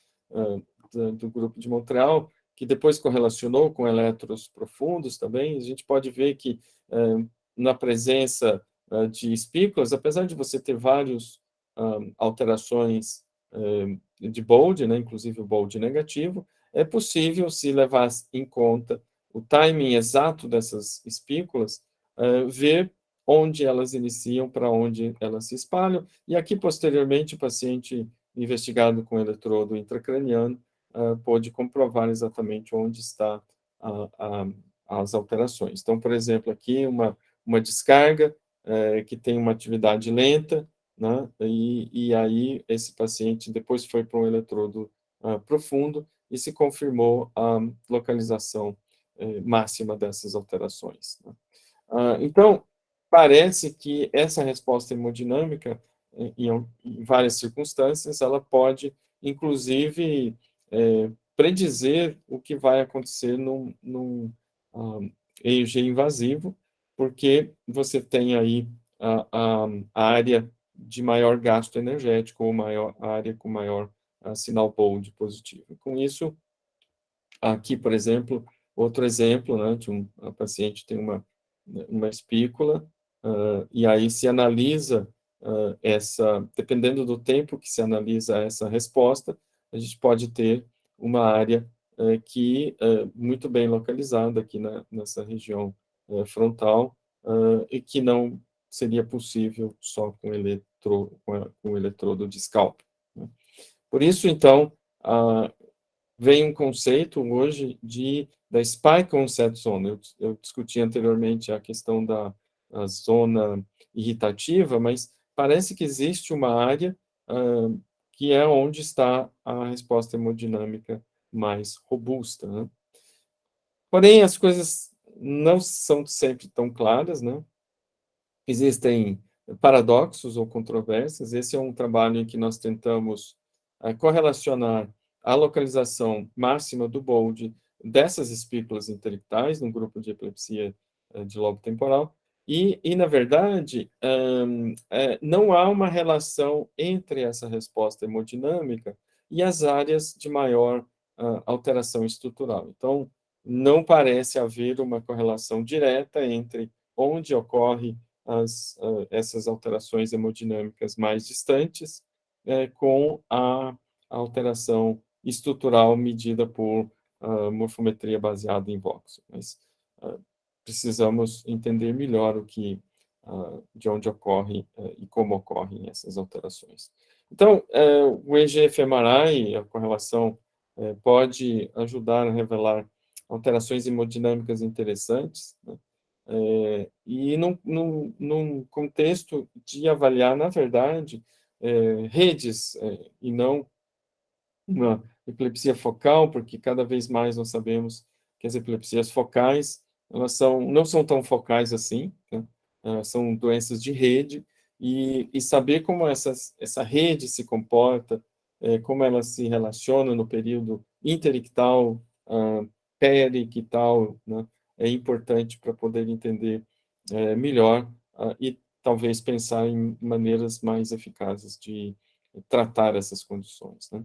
do grupo de Montreal, que depois correlacionou com elétrons profundos também, a gente pode ver que na presença de espículas, apesar de você ter várias alterações de Bold, né, inclusive o Bold negativo, é possível, se levar em conta o timing exato dessas espículas, ver onde elas iniciam, para onde elas se espalham, e aqui, posteriormente, o paciente investigado com eletrodo intracraniano pôde comprovar exatamente onde está as alterações. Então, por exemplo, aqui uma descarga que tem uma atividade lenta, né? E aí esse paciente depois foi para um eletrodo profundo e se confirmou a localização máxima dessas alterações, né? Então, parece que essa resposta hemodinâmica, em várias circunstâncias, ela pode, inclusive, predizer o que vai acontecer num EEG invasivo, porque você tem aí a área de maior gasto energético, ou a área com maior sinal Bold positivo. Com isso, aqui, por exemplo, outro exemplo, né, de a paciente tem uma espícula, e aí se analisa dependendo do tempo que se analisa essa resposta, a gente pode ter uma área que muito bem localizada aqui nessa região frontal, e que não seria possível só com o eletrodo de scalp, né? Por isso, então, vem um conceito hoje da Spike Onset Zone. Eu discuti anteriormente a questão da zona irritativa, mas parece que existe uma área que é onde está a resposta hemodinâmica mais robusta, né? Porém, as coisas não são sempre tão claras, né? Existem paradoxos ou controvérsias. Esse é um trabalho em que nós tentamos correlacionar a localização máxima do Bold dessas espículas interictais no grupo de epilepsia de lobo temporal, na verdade, não há uma relação entre essa resposta hemodinâmica e as áreas de maior alteração estrutural. Então, não parece haver uma correlação direta entre onde ocorre essas alterações hemodinâmicas mais distantes com a alteração estrutural medida por morfometria baseada em voxel. Mas precisamos entender melhor de onde ocorre e como ocorrem essas alterações. Então, o EG-fMRI, a correlação, pode ajudar a revelar alterações hemodinâmicas interessantes, né? E num contexto de avaliar, na verdade, redes, e não uma epilepsia focal, porque cada vez mais nós sabemos que as epilepsias focais, elas não são tão focais assim, né? São doenças de rede, e saber como essa rede se comporta, como ela se relaciona no período interictal, periictal, né? É importante para poder entender melhor e talvez pensar em maneiras mais eficazes de tratar essas condições, né?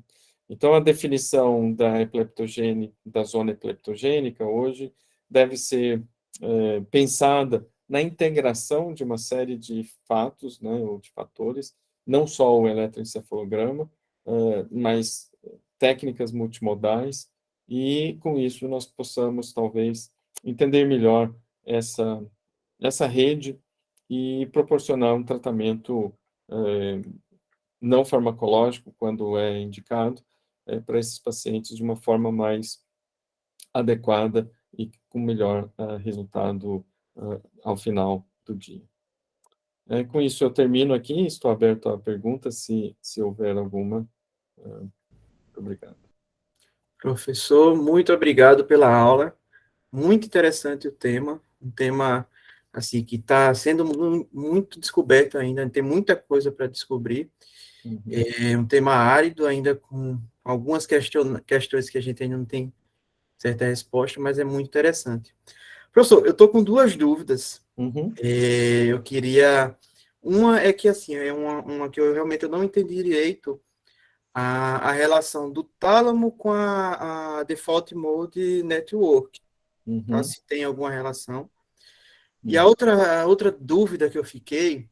Então, a definição da zona epileptogênica hoje deve ser pensada na integração de uma série de fatos, né, ou de fatores, não só o eletroencefalograma, mas técnicas multimodais, e com isso nós possamos, talvez, entender melhor essa rede e proporcionar um tratamento não farmacológico, quando é indicado, para esses pacientes de uma forma mais adequada e com melhor resultado ao final do dia. Com isso, eu termino aqui, estou aberto a perguntas, se houver alguma. Obrigado. Professor, muito obrigado pela aula. Muito interessante o tema, um tema assim que está sendo muito descoberto ainda, tem muita coisa para descobrir. Uhum. É um tema árido ainda, com algumas questões que a gente ainda não tem certa resposta, mas é muito interessante. Professor, eu estou com duas dúvidas. Uhum. Eu queria... Uma é que, assim, é uma que eu realmente não entendi direito, a relação do tálamo com a Default Mode Network, tá? Uhum. Se tem alguma relação. E Uhum. a outra dúvida que eu fiquei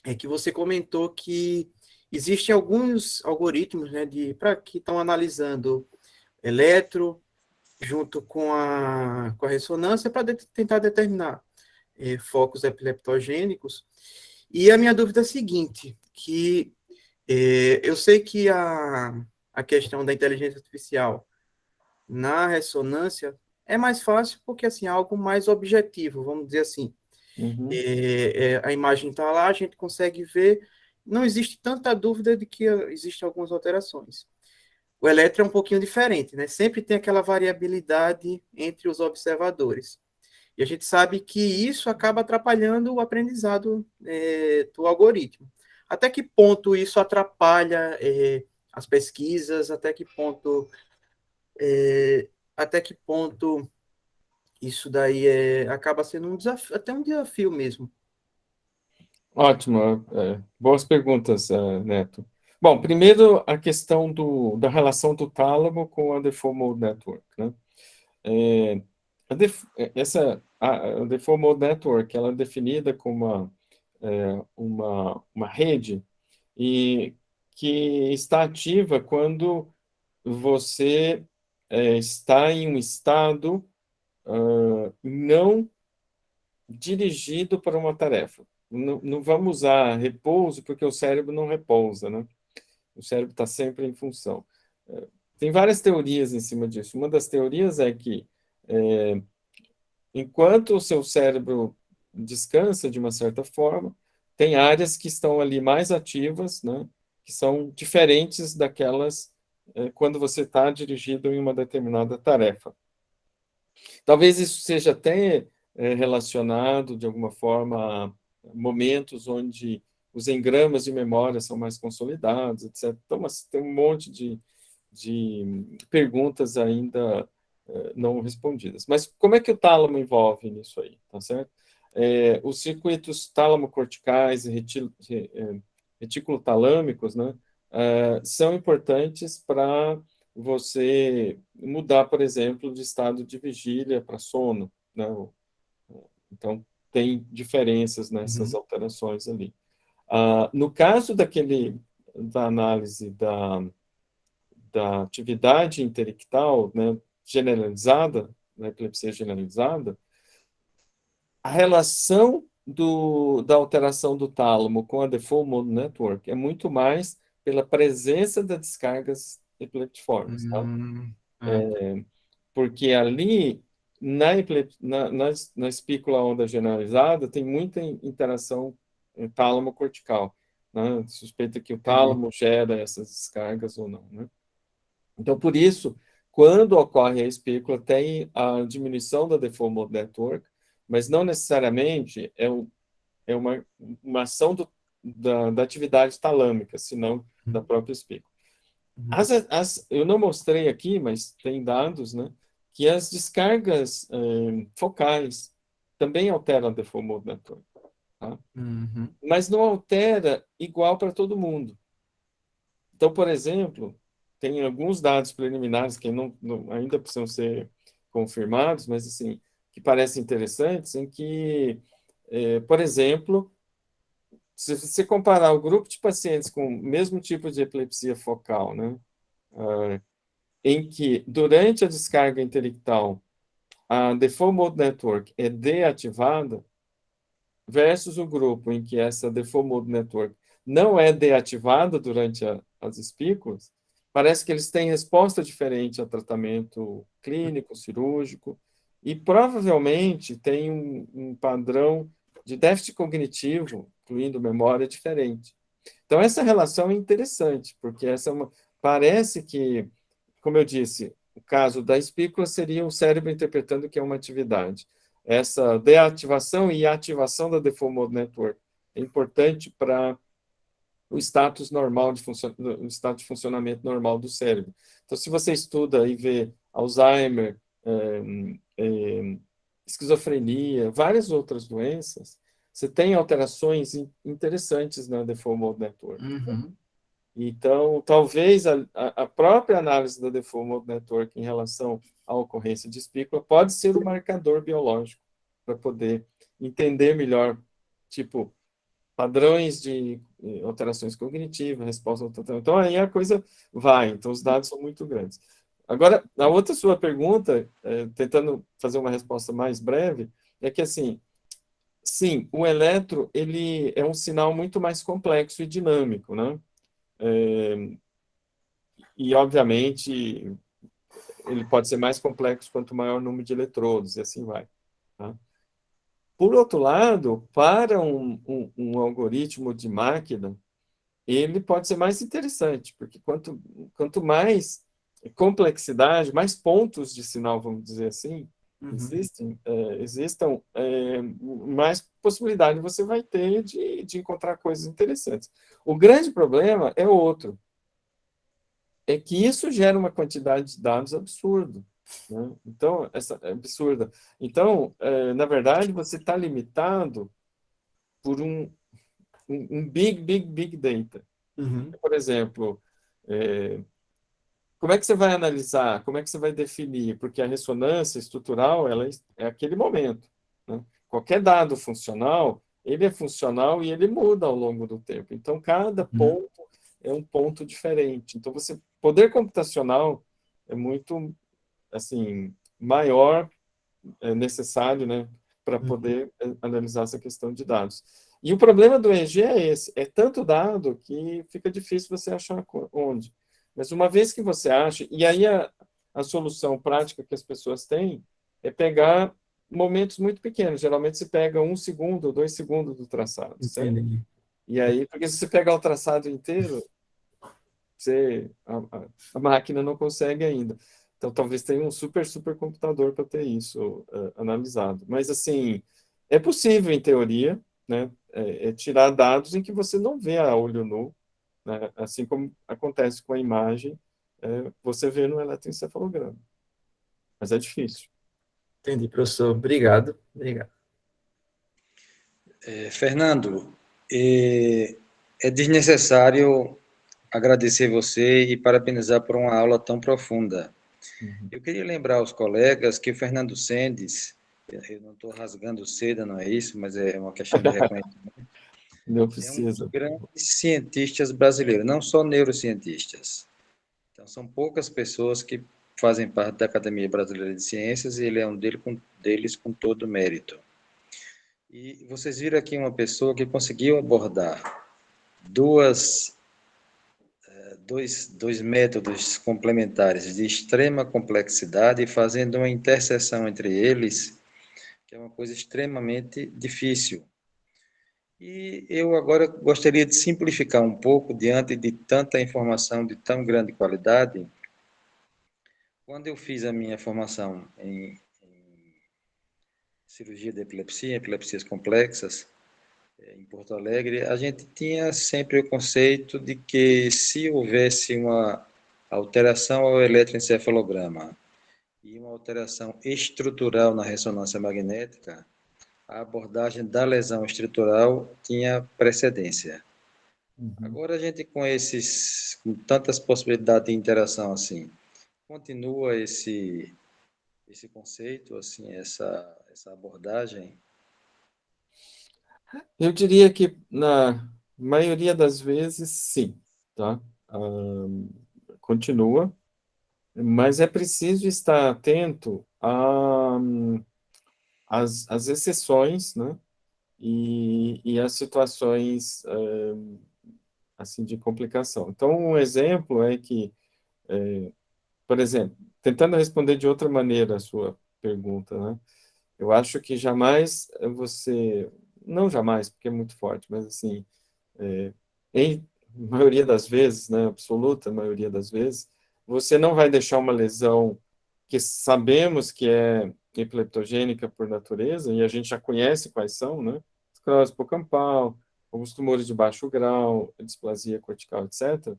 é que você comentou que existem alguns algoritmos, né, para que estão analisando eletro junto com a ressonância para tentar determinar focos epileptogênicos. E a minha dúvida é a seguinte, que eu sei que a questão da inteligência artificial na ressonância é mais fácil porque assim, é algo mais objetivo, vamos dizer assim. Uhum. A imagem está lá, a gente consegue ver, não existe tanta dúvida de que existem algumas alterações. O eletro é um pouquinho diferente, né? Sempre tem aquela variabilidade entre os observadores. E a gente sabe que isso acaba atrapalhando o aprendizado do algoritmo. Até que ponto isso atrapalha as pesquisas? Até que ponto isso daí acaba sendo um desafio, até um desafio mesmo? Ótimo, boas perguntas, Neto. Bom, primeiro a questão da relação do tálamo com a Default Mode Network, né? A Default Mode Network, ela é definida como uma rede e que está ativa quando você está em um estado não dirigido para uma tarefa. Não, não vamos usar repouso, porque o cérebro não repousa, né? O cérebro está sempre em função. Tem várias teorias em cima disso. Uma das teorias é que, enquanto o seu cérebro descansa de uma certa forma, tem áreas que estão ali mais ativas, né? Que são diferentes daquelas quando você está dirigido em uma determinada tarefa. Talvez isso seja até relacionado, de alguma forma, a momentos onde os engramas de memória são mais consolidados, etc. Então, mas tem um monte de perguntas ainda não respondidas. Mas como é que o tálamo envolve nisso aí, tá certo? Os circuitos tálamo-corticais e retículo-talâmicos, né, são importantes para você mudar, por exemplo, de estado de vigília para sono, né? Então, tem diferenças nessas Uhum. alterações ali. No caso da análise da atividade intelectual, né, generalizada, na epilepsia generalizada, a relação da alteração do tálamo com a Default Mode Network é muito mais pela presença das descargas epileptiformes, tá? Tá. Porque ali, na espícula onda generalizada, tem muita interação tálamo-cortical, né? Suspeita que o Entendi. tálamo gera essas descargas ou não, né? Então, por isso, quando ocorre a espícula, tem a diminuição da default mode network, mas não necessariamente é uma ação da atividade talâmica, senão da Uhum. própria espícula. Uhum. Eu não mostrei aqui, mas tem dados, né, que as descargas focais também alteram a default mode network, tá? Uhum. Mas não altera igual para todo mundo. Então, por exemplo, tem alguns dados preliminares que ainda precisam ser confirmados, mas assim, que parecem interessantes, em que, por exemplo, se você comparar o grupo de pacientes com o mesmo tipo de epilepsia focal, né, em que durante a descarga intelectual a Default Mode Network é deativada, versus o grupo em que essa Default Mode Network não é deativada durante as espículas, parece que eles têm resposta diferente a tratamento clínico, cirúrgico, e provavelmente tem um padrão de déficit cognitivo, incluindo memória, é diferente. Então, essa relação é interessante, porque parece que, como eu disse, o caso da espícula seria o cérebro interpretando que é uma atividade. Essa deativação e ativação da Default Mode Network é importante para o status normal o estado de funcionamento normal do cérebro. Então, se você estuda e vê Alzheimer, esquizofrenia, várias outras doenças, você tem alterações interessantes na Default Mode Network. Uhum. Então, talvez a própria análise da Default Mode Network em relação à ocorrência de espícula pode ser um marcador biológico para poder entender melhor, tipo, padrões de alterações cognitivas, resposta ao tratamento. Então, aí a coisa vai. Então, os dados são muito grandes. Agora, a outra sua pergunta, tentando fazer uma resposta mais breve, é que, assim, sim, o eletro, ele é um sinal muito mais complexo e dinâmico, né? E, obviamente, ele pode ser mais complexo quanto maior o número de eletrodos, e assim vai. Tá? Por outro lado, para um algoritmo de máquina, ele pode ser mais interessante, porque quanto mais complexidade, mais pontos de sinal, vamos dizer assim, Uhum. existam, mais possibilidade você vai ter de encontrar coisas interessantes. O grande problema é outro, é que isso gera uma quantidade de dados absurdo, né? Então, essa é absurda. Então, na verdade, você está limitado por um big data. Uhum. Por exemplo, como é que você vai analisar? Como é que você vai definir? Porque a ressonância estrutural, ela é aquele momento, né? Qualquer dado funcional, ele é funcional e ele muda ao longo do tempo. Então, cada Uhum. ponto é um ponto diferente. Então, poder computacional é muito, assim, maior, necessário, né, para Uhum. poder analisar essa questão de dados. E o problema do EG é esse, é tanto dado que fica difícil você achar onde. Mas uma vez que você acha, e aí a solução prática que as pessoas têm é pegar momentos muito pequenos. Geralmente se pega 1 segundo, 2 segundos do traçado, certo? Entendi. E aí, porque se você pegar o traçado inteiro, a máquina não consegue ainda. Então, talvez tenha um super computador para ter isso analisado. Mas, assim, é possível, em teoria, né, tirar dados em que você não vê a olho nu, né, assim como acontece com a imagem, você vê no eletroencefalograma. Mas é difícil. Entendi, professor. Obrigado. Obrigado. Fernando, é desnecessário agradecer você e parabenizar por uma aula tão profunda. Uhum. Eu queria lembrar aos colegas que o Fernando Sendes, eu não estou rasgando seda, não é isso, mas é uma questão de reconhecimento, Não é um dos precisa. grandes cientistas brasileiros, não só neurocientistas. Então, são poucas pessoas que fazem parte da Academia Brasileira de Ciências e ele é um deles com todo mérito. E vocês viram aqui uma pessoa que conseguiu abordar dois métodos complementares de extrema complexidade, fazendo uma interseção entre eles, que é uma coisa extremamente difícil. E eu agora gostaria de simplificar um pouco, diante de tanta informação de tão grande qualidade. Quando eu fiz a minha formação em cirurgia de epilepsia, epilepsias complexas, em Porto Alegre, a gente tinha sempre o conceito de que se houvesse uma alteração ao eletroencefalograma e uma alteração estrutural na ressonância magnética, a abordagem da lesão estrutural tinha precedência. Uhum. Agora a gente com tantas possibilidades de interação assim, continua esse conceito, assim, essa abordagem. Eu diria que, na maioria das vezes, sim, tá? Continua, mas é preciso estar atento às exceções, né? E às situações, assim, de complicação. Então, um exemplo é que, por exemplo, tentando responder de outra maneira a sua pergunta, né? Eu acho que jamais você não jamais, porque é muito forte, mas assim, em maioria das vezes, né, absoluta maioria das vezes, você não vai deixar uma lesão que sabemos que é epileptogênica por natureza, e a gente já conhece quais são, né? Esclerose hipocampal, alguns tumores de baixo grau, displasia cortical, etc.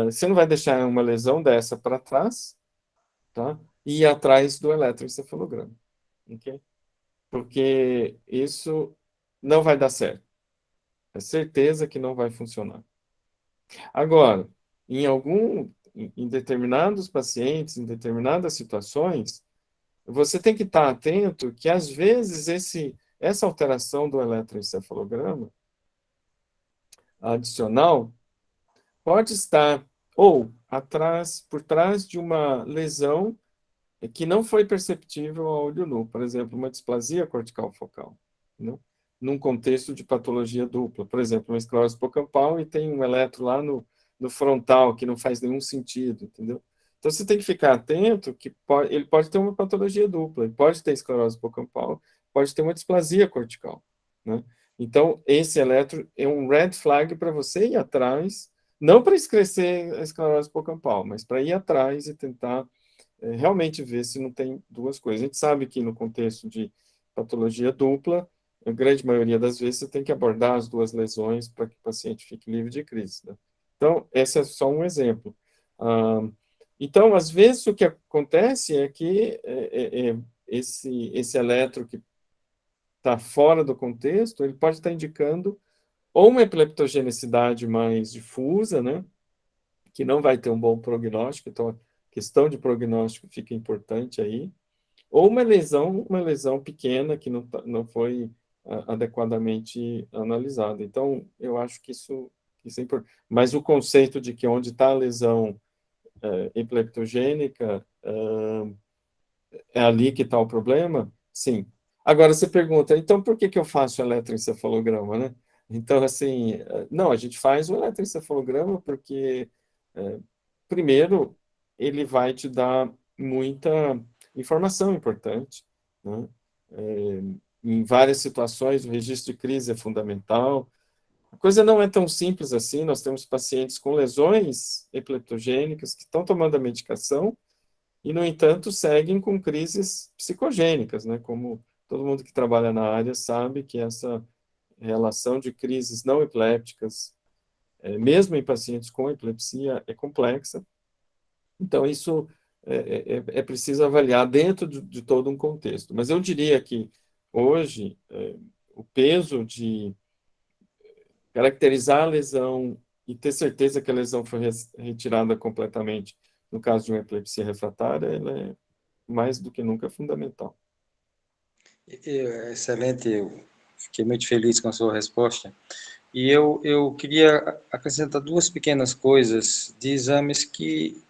Você não vai deixar uma lesão dessa para trás, tá? E ir atrás do eletroencefalograma, ok? Porque isso não vai dar certo. É certeza que não vai funcionar. Agora, em determinados pacientes, em determinadas situações, você tem que estar atento que, às vezes, essa alteração do eletroencefalograma adicional pode estar ou por trás de uma lesão que não foi perceptível a olho nu, por exemplo, uma displasia cortical focal, né? Num contexto de patologia dupla, por exemplo, uma esclerose hipocampal e tem um eletro lá no frontal que não faz nenhum sentido, entendeu? Então você tem que ficar atento que ele pode ter uma patologia dupla, ele pode ter esclerose hipocampal, pode ter uma displasia cortical, né? Então esse eletro é um red flag para você ir atrás, não para excrescer a esclerose hipocampal, mas para ir atrás e tentar realmente ver se não tem duas coisas. A gente sabe que no contexto de patologia dupla, a grande maioria das vezes você tem que abordar as duas lesões para que o paciente fique livre de crise, né? Então, esse é só um exemplo. Então, às vezes, o que acontece é que esse eletro que está fora do contexto, ele pode estar indicando ou uma epileptogenicidade mais difusa, né, que não vai ter um bom prognóstico, então a questão de prognóstico fica importante aí, ou uma lesão pequena que não foi adequadamente analisada. Então, eu acho que isso é importante. Mas o conceito de que onde está a lesão epileptogênica, é ali que está o problema? Sim. Agora você pergunta, então por que eu faço eletroencefalograma, né? Então, assim, não, a gente faz o eletroencefalograma porque, primeiro, ele vai te dar muita informação importante, né? Em várias situações, o registro de crise é fundamental. A coisa não é tão simples assim, nós temos pacientes com lesões epileptogênicas que estão tomando a medicação e, no entanto, seguem com crises psicogênicas, né? Como todo mundo que trabalha na área sabe que essa relação de crises não epilépticas, mesmo em pacientes com epilepsia, é complexa. Então, isso é preciso avaliar dentro de todo um contexto. Mas eu diria que, hoje, o peso de caracterizar a lesão e ter certeza que a lesão foi retirada completamente, no caso de uma epilepsia refratária, ela é mais do que nunca fundamental. Excelente, eu fiquei muito feliz com a sua resposta. E eu queria acrescentar duas pequenas coisas de exames que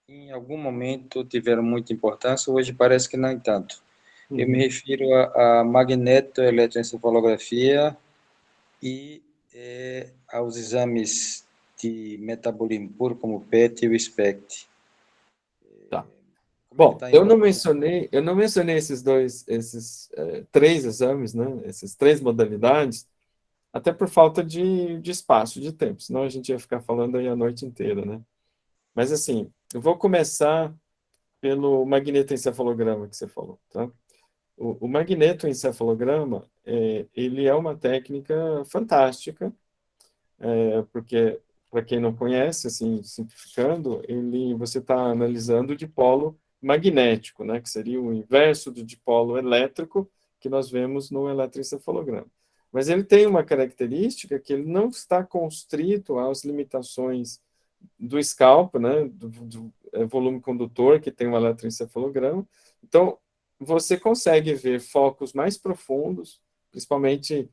em algum momento tiveram muita importância, hoje parece que não tanto. Eu me refiro à magnetoeletroencefalografia e aos exames de metabolismo puro, como o PET e o SPECT. Tá. Como é que Bom, está a eu importância? não mencionei esses três exames, né? Essas três modalidades, até por falta de espaço, de tempo, senão a gente ia ficar falando aí a noite inteira, né? Mas assim, eu vou começar pelo magnetoencefalograma que você falou, tá? O magnetoencefalograma, ele é uma técnica fantástica, porque, para quem não conhece, assim, simplificando, você está analisando o dipolo magnético, né, que seria o inverso do dipolo elétrico que nós vemos no eletroencefalograma. Mas ele tem uma característica que ele não está constrito às limitações do scalp, né, do volume condutor que tem o eletroencefalograma. Então, você consegue ver focos mais profundos, principalmente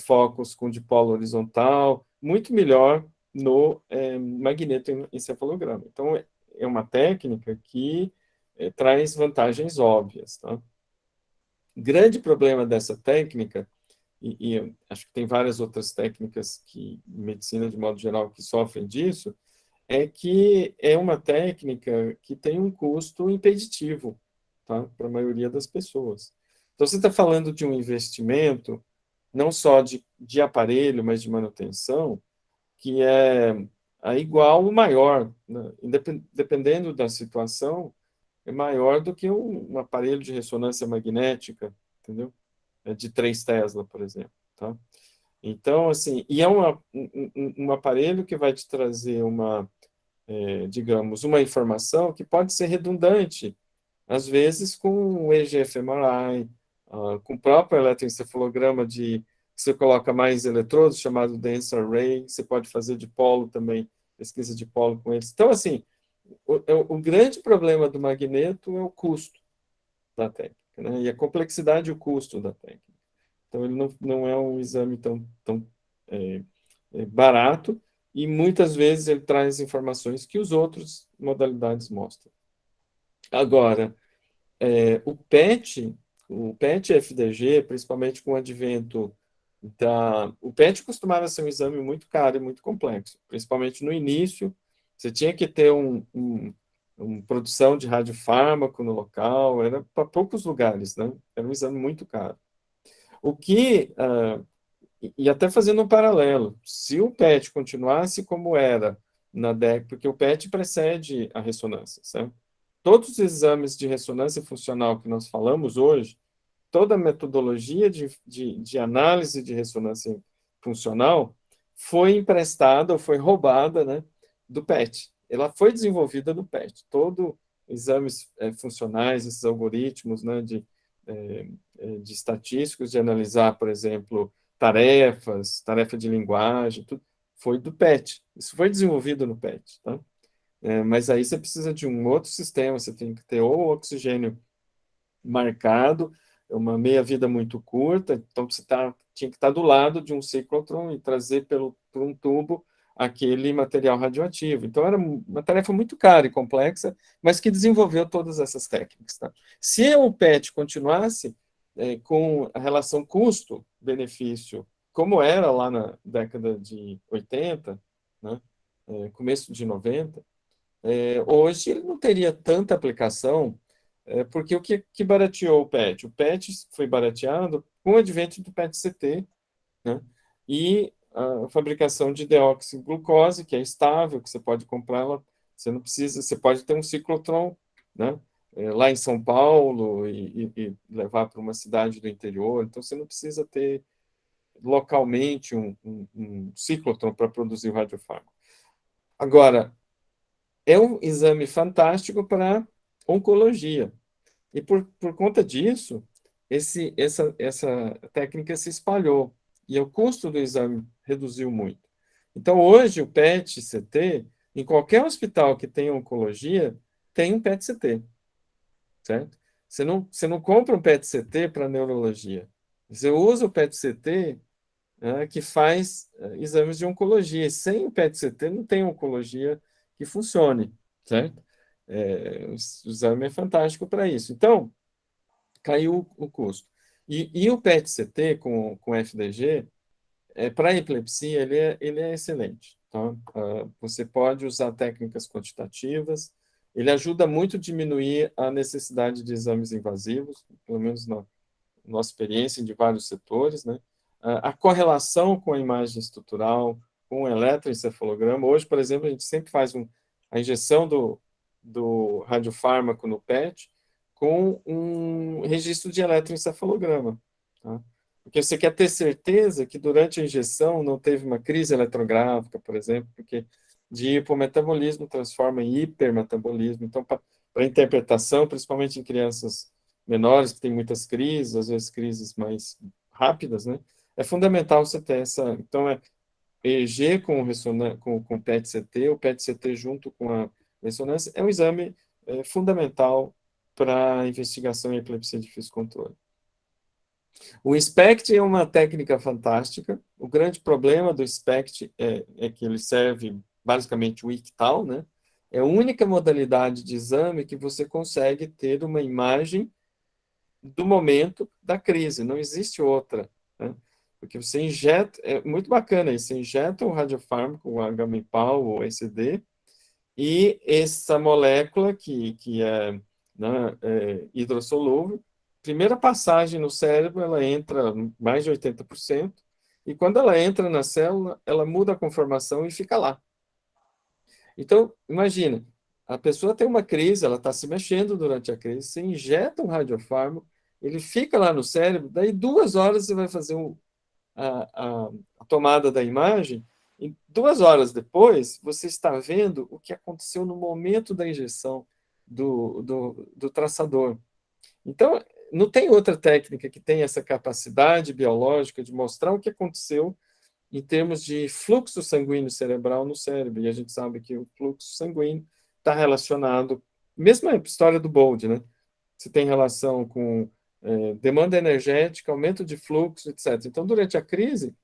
focos com dipolo horizontal, muito melhor no magnetoencefalograma. Então, é uma técnica que traz vantagens óbvias, tá? Grande problema dessa técnica, e acho que tem várias outras técnicas que, em medicina de modo geral, que sofrem disso, é que é uma técnica que tem um custo impeditivo, tá? Para a maioria das pessoas. Então, você está falando de um investimento não só de aparelho, mas de manutenção, que é igual ou maior, né? Dependendo da situação, é maior do que um aparelho de ressonância magnética, entendeu? De 3 Tesla, por exemplo, tá? Então, assim, e é um aparelho que vai te trazer digamos, uma informação que pode ser redundante, às vezes com o EG-fMRI, com o próprio eletroencefalograma você coloca mais eletrodos, chamado dense array, você pode fazer de polo também, pesquisa de polo com eles. Então, assim, o grande problema do magneto é o custo da técnica, né? E a complexidade e o custo da técnica. Então, ele não é um exame tão barato, e muitas vezes ele traz informações que os outros modalidades mostram. Agora, o PET FDG, principalmente com o advento o PET costumava ser um exame muito caro e muito complexo, principalmente no início. Você tinha que ter uma produção de radiofármaco no local, era para poucos lugares, né? Era um exame muito caro. E até fazendo um paralelo, se o PET continuasse como era na década, porque o PET precede a ressonância, certo? Todos os exames de ressonância funcional que nós falamos hoje, toda a metodologia de análise de ressonância funcional foi emprestada ou foi roubada, né, do PET. Ela foi desenvolvida do PET. Todo exames funcionais, esses algoritmos, né, de estatísticos, de analisar, por exemplo, tarefa de linguagem, tudo, foi do PET. Isso foi desenvolvido no PET, tá? Mas aí você precisa de um outro sistema, você tem que ter ou oxigênio marcado, uma meia-vida muito curta, então você tinha que estar do lado de um ciclotron e trazer por um tubo aquele material radioativo. Então, era uma tarefa muito cara e complexa, mas que desenvolveu todas essas técnicas. Tá? Se o PET continuasse com a relação custo-benefício, como era lá na década de 80, né, começo de 90, hoje ele não teria tanta aplicação, porque o que barateou o PET? O PET foi barateado com o advento do PET-CT, né? E a fabricação de deoxiglucose, que é estável, que você pode comprar ela, você não precisa, você pode ter um ciclotron, né? Lá em São Paulo e levar para uma cidade do interior, então você não precisa ter localmente um ciclotron para produzir o radiofármaco. Agora, é um exame fantástico para oncologia. E por conta disso, essa técnica se espalhou e o custo do exame reduziu muito. Então, hoje, o PET-CT, em qualquer hospital que tenha oncologia, tem um PET-CT, certo? Você não compra um PET-CT para neurologia. Você usa o PET-CT, que faz exames de oncologia. E sem o PET-CT, não tem oncologia que funcione, certo? O exame é fantástico para isso. Então, caiu o custo. E o PET-CT com FDG, para epilepsia, ele é excelente. Tá? Você pode usar técnicas quantitativas, ele ajuda muito a diminuir a necessidade de exames invasivos, pelo menos na nossa experiência de vários setores, né? A correlação com a imagem estrutural, com o eletroencefalograma. Hoje, por exemplo, a gente sempre faz a injeção do radiofármaco no PET com um registro de eletroencefalograma. Tá? Porque você quer ter certeza que durante a injeção não teve uma crise eletrográfica, por exemplo, porque de hipometabolismo transforma em hipermetabolismo. Então, para interpretação, principalmente em crianças menores que têm muitas crises, às vezes crises mais rápidas, né? É fundamental você ter essa. Então, EEG com PET-CT, o PET-CT junto com a ressonância, é um exame fundamental para a investigação em epilepsia de difícil controle. O SPECT é uma técnica fantástica. O grande problema do SPECT é que ele serve basicamente o ictal, né? É a única modalidade de exame que você consegue ter uma imagem do momento da crise, não existe outra, né? Porque você injeta, é muito bacana isso, você injeta o radiofármaco, o H-Mipal, o ECD, e essa molécula que é, né, hidrossolúvel, primeira passagem no cérebro, ela entra mais de 80%, e quando ela entra na célula, ela muda a conformação e fica lá. Então, imagina, a pessoa tem uma crise, ela está se mexendo durante a crise, você injeta um radiofármaco, ele fica lá no cérebro, daí 2 horas você vai fazer a tomada da imagem, e 2 horas depois, você está vendo o que aconteceu no momento da injeção do traçador. Então, não tem outra técnica que tenha essa capacidade biológica de mostrar o que aconteceu em termos de fluxo sanguíneo cerebral no cérebro. E a gente sabe que o fluxo sanguíneo está relacionado, mesma história do Bold, né? Você tem relação com demanda energética, aumento de fluxo, etc. Então, durante a crise,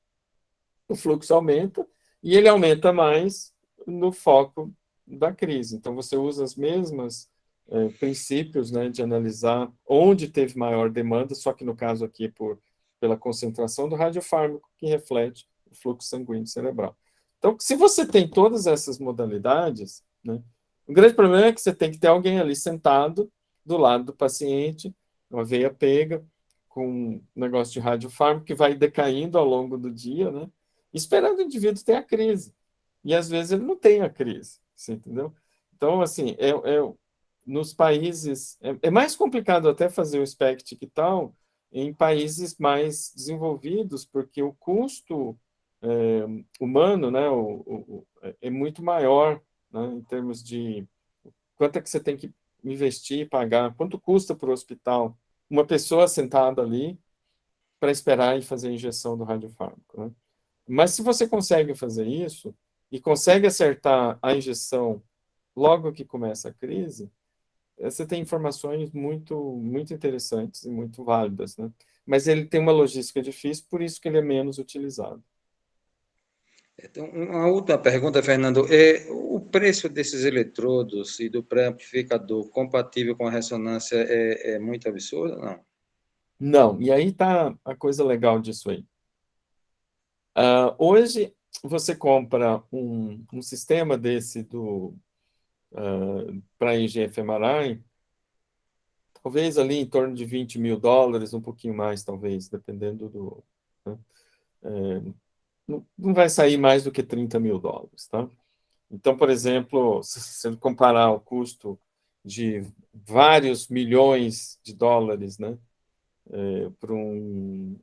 o fluxo aumenta e ele aumenta mais no foco da crise. Então, você usa os mesmos princípios, né, de analisar onde teve maior demanda, só que no caso aqui pela concentração do radiofármaco, que reflete o fluxo sanguíneo cerebral. Então, se você tem todas essas modalidades, né, o grande problema é que você tem que ter alguém ali sentado do lado do paciente, uma veia pega, com um negócio de radiofármaco que vai decaindo ao longo do dia, né, esperando o indivíduo ter a crise. E às vezes ele não tem a crise, você entendeu? Então, assim, nos países. É mais complicado até fazer o SPECT e tal em países mais desenvolvidos, porque o custo humano, né, é muito maior, né, em termos de quanto é que você tem que investir e pagar, quanto custa para o hospital uma pessoa sentada ali para esperar e fazer a injeção do radiofármaco, né? Mas se você consegue fazer isso e consegue acertar a injeção logo que começa a crise, você tem informações muito, muito interessantes e muito válidas, né? Mas ele tem uma logística difícil, por isso que ele é menos utilizado. Então, uma última pergunta, Fernando. O preço desses eletrodos e do pré-amplificador compatível com a ressonância é muito absurdo, não? Não, e aí está a coisa legal disso aí. Hoje, você compra um sistema desse para EGFMRI, talvez ali em torno de $20.000, um pouquinho mais, talvez, dependendo do... Né? Não vai sair mais do que $30.000, tá? Então, por exemplo, se você comparar o custo de vários milhões de dólares, né, para um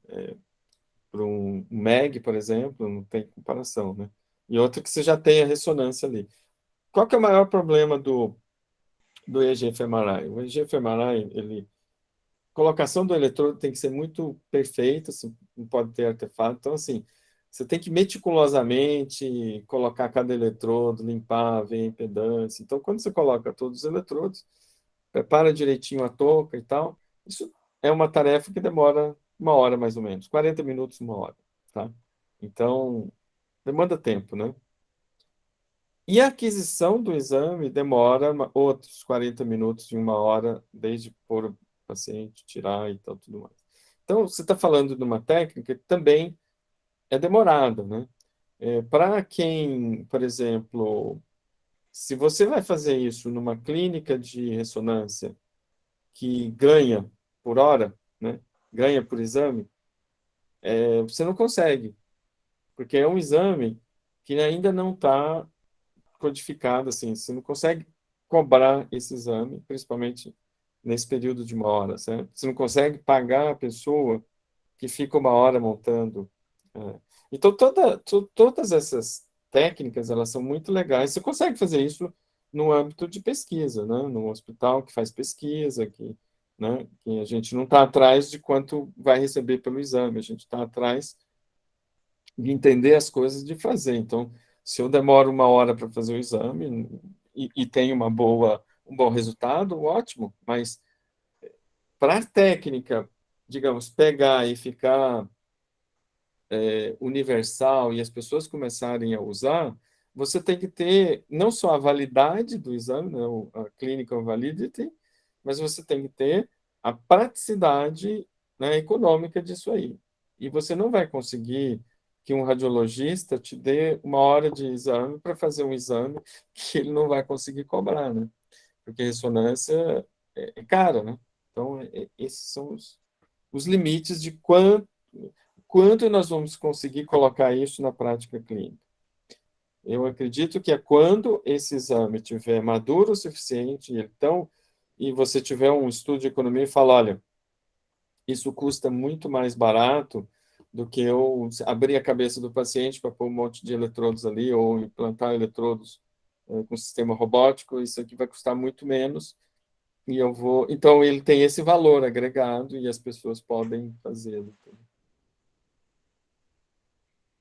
MEG, por exemplo, não tem comparação, né? E outro que você já tem a ressonância ali. Qual que é o maior problema do EGFMRI? O EGFMRI, colocação do eletrodo tem que ser muito perfeita, não pode ter artefato. Então, assim, você tem que meticulosamente colocar cada eletrodo, limpar, ver a impedância. Então, quando você coloca todos os eletrodos, prepara direitinho a touca e tal, isso é uma tarefa que demora 1 hora mais ou menos, 40 minutos, 1 hora, tá? Então, demanda tempo, né? E a aquisição do exame demora outros 40 minutos e 1 hora, desde pôr o paciente, tirar e tal, tudo mais. Então, você está falando de uma técnica que também é demorada, né? Para quem, por exemplo, se você vai fazer isso numa clínica de ressonância que ganha por hora, né? Ganha por exame, você não consegue, porque é um exame que ainda não está codificado, assim, você não consegue cobrar esse exame, principalmente nesse período de 1 hora, certo? Você não consegue pagar a pessoa que fica 1 hora montando. Então, todas essas técnicas, elas são muito legais. Você consegue fazer isso no âmbito de pesquisa, né? Num hospital que faz pesquisa, né? Que a gente não está atrás de quanto vai receber pelo exame, a gente está atrás de entender as coisas, de fazer. Então, se eu demoro 1 hora para fazer o exame e tenho um bom resultado, ótimo. Mas para a técnica, digamos, pegar e ficar universal e as pessoas começarem a usar, você tem que ter não só a validade do exame, né, a clinical validity, mas você tem que ter a praticidade, né, econômica disso aí. E você não vai conseguir que um radiologista te dê 1 hora de exame para fazer um exame que ele não vai conseguir cobrar, né? Porque ressonância é cara, né? Então, esses são os limites de quanto nós vamos conseguir colocar isso na prática clínica. Eu acredito que é quando esse exame estiver maduro o suficiente, e você tiver um estudo de economia e fala, olha, isso custa muito mais barato do que eu abrir a cabeça do paciente para pôr um monte de eletrodos ali, ou implantar eletrodos com sistema robótico, isso aqui vai custar muito menos, e eu vou... Então, ele tem esse valor agregado e as pessoas podem fazê-lo.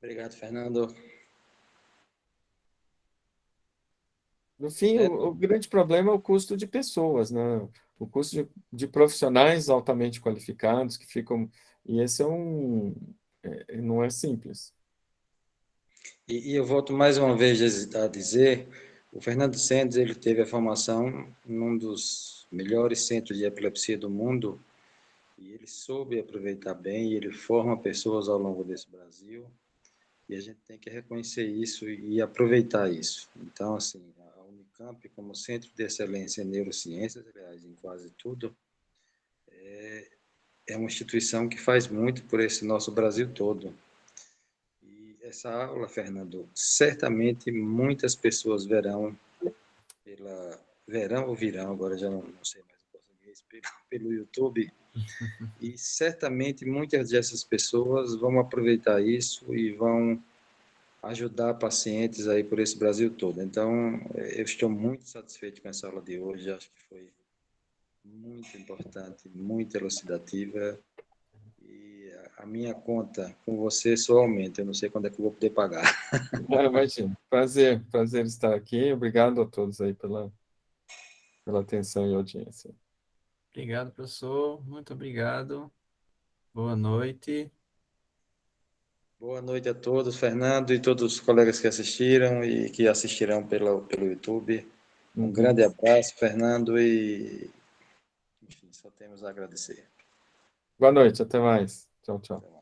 Obrigado, Fernando. No fim, o grande problema é o custo de pessoas, né? O custo de profissionais altamente qualificados que ficam... E esse não é simples. E eu volto mais uma vez a dizer, o Fernando Sendes, ele teve a formação num dos melhores centros de epilepsia do mundo, e ele soube aproveitar bem, e ele forma pessoas ao longo desse Brasil, e a gente tem que reconhecer isso e aproveitar isso. Então, assim, a Unicamp, como centro de excelência em neurociências, aliás, em quase tudo, é uma instituição que faz muito por esse nosso Brasil todo. E essa aula, Fernando, certamente muitas pessoas verão ou virão, agora já não sei mais o português, pelo YouTube, e certamente muitas dessas pessoas vão aproveitar isso e vão ajudar pacientes aí por esse Brasil todo. Então, eu estou muito satisfeito com essa aula de hoje, acho que foi muito importante, muito elucidativa, e a minha conta com você só aumenta, eu não sei quando é que eu vou poder pagar. Imagina. Prazer estar aqui. Obrigado a todos aí pela atenção e audiência. Obrigado, professor. Muito obrigado. Boa noite. Boa noite a todos, Fernando, e todos os colegas que assistiram e que assistirão pelo YouTube. Um grande abraço, Fernando, e enfim, só temos a agradecer. Boa noite, até mais. Tchau, tchau.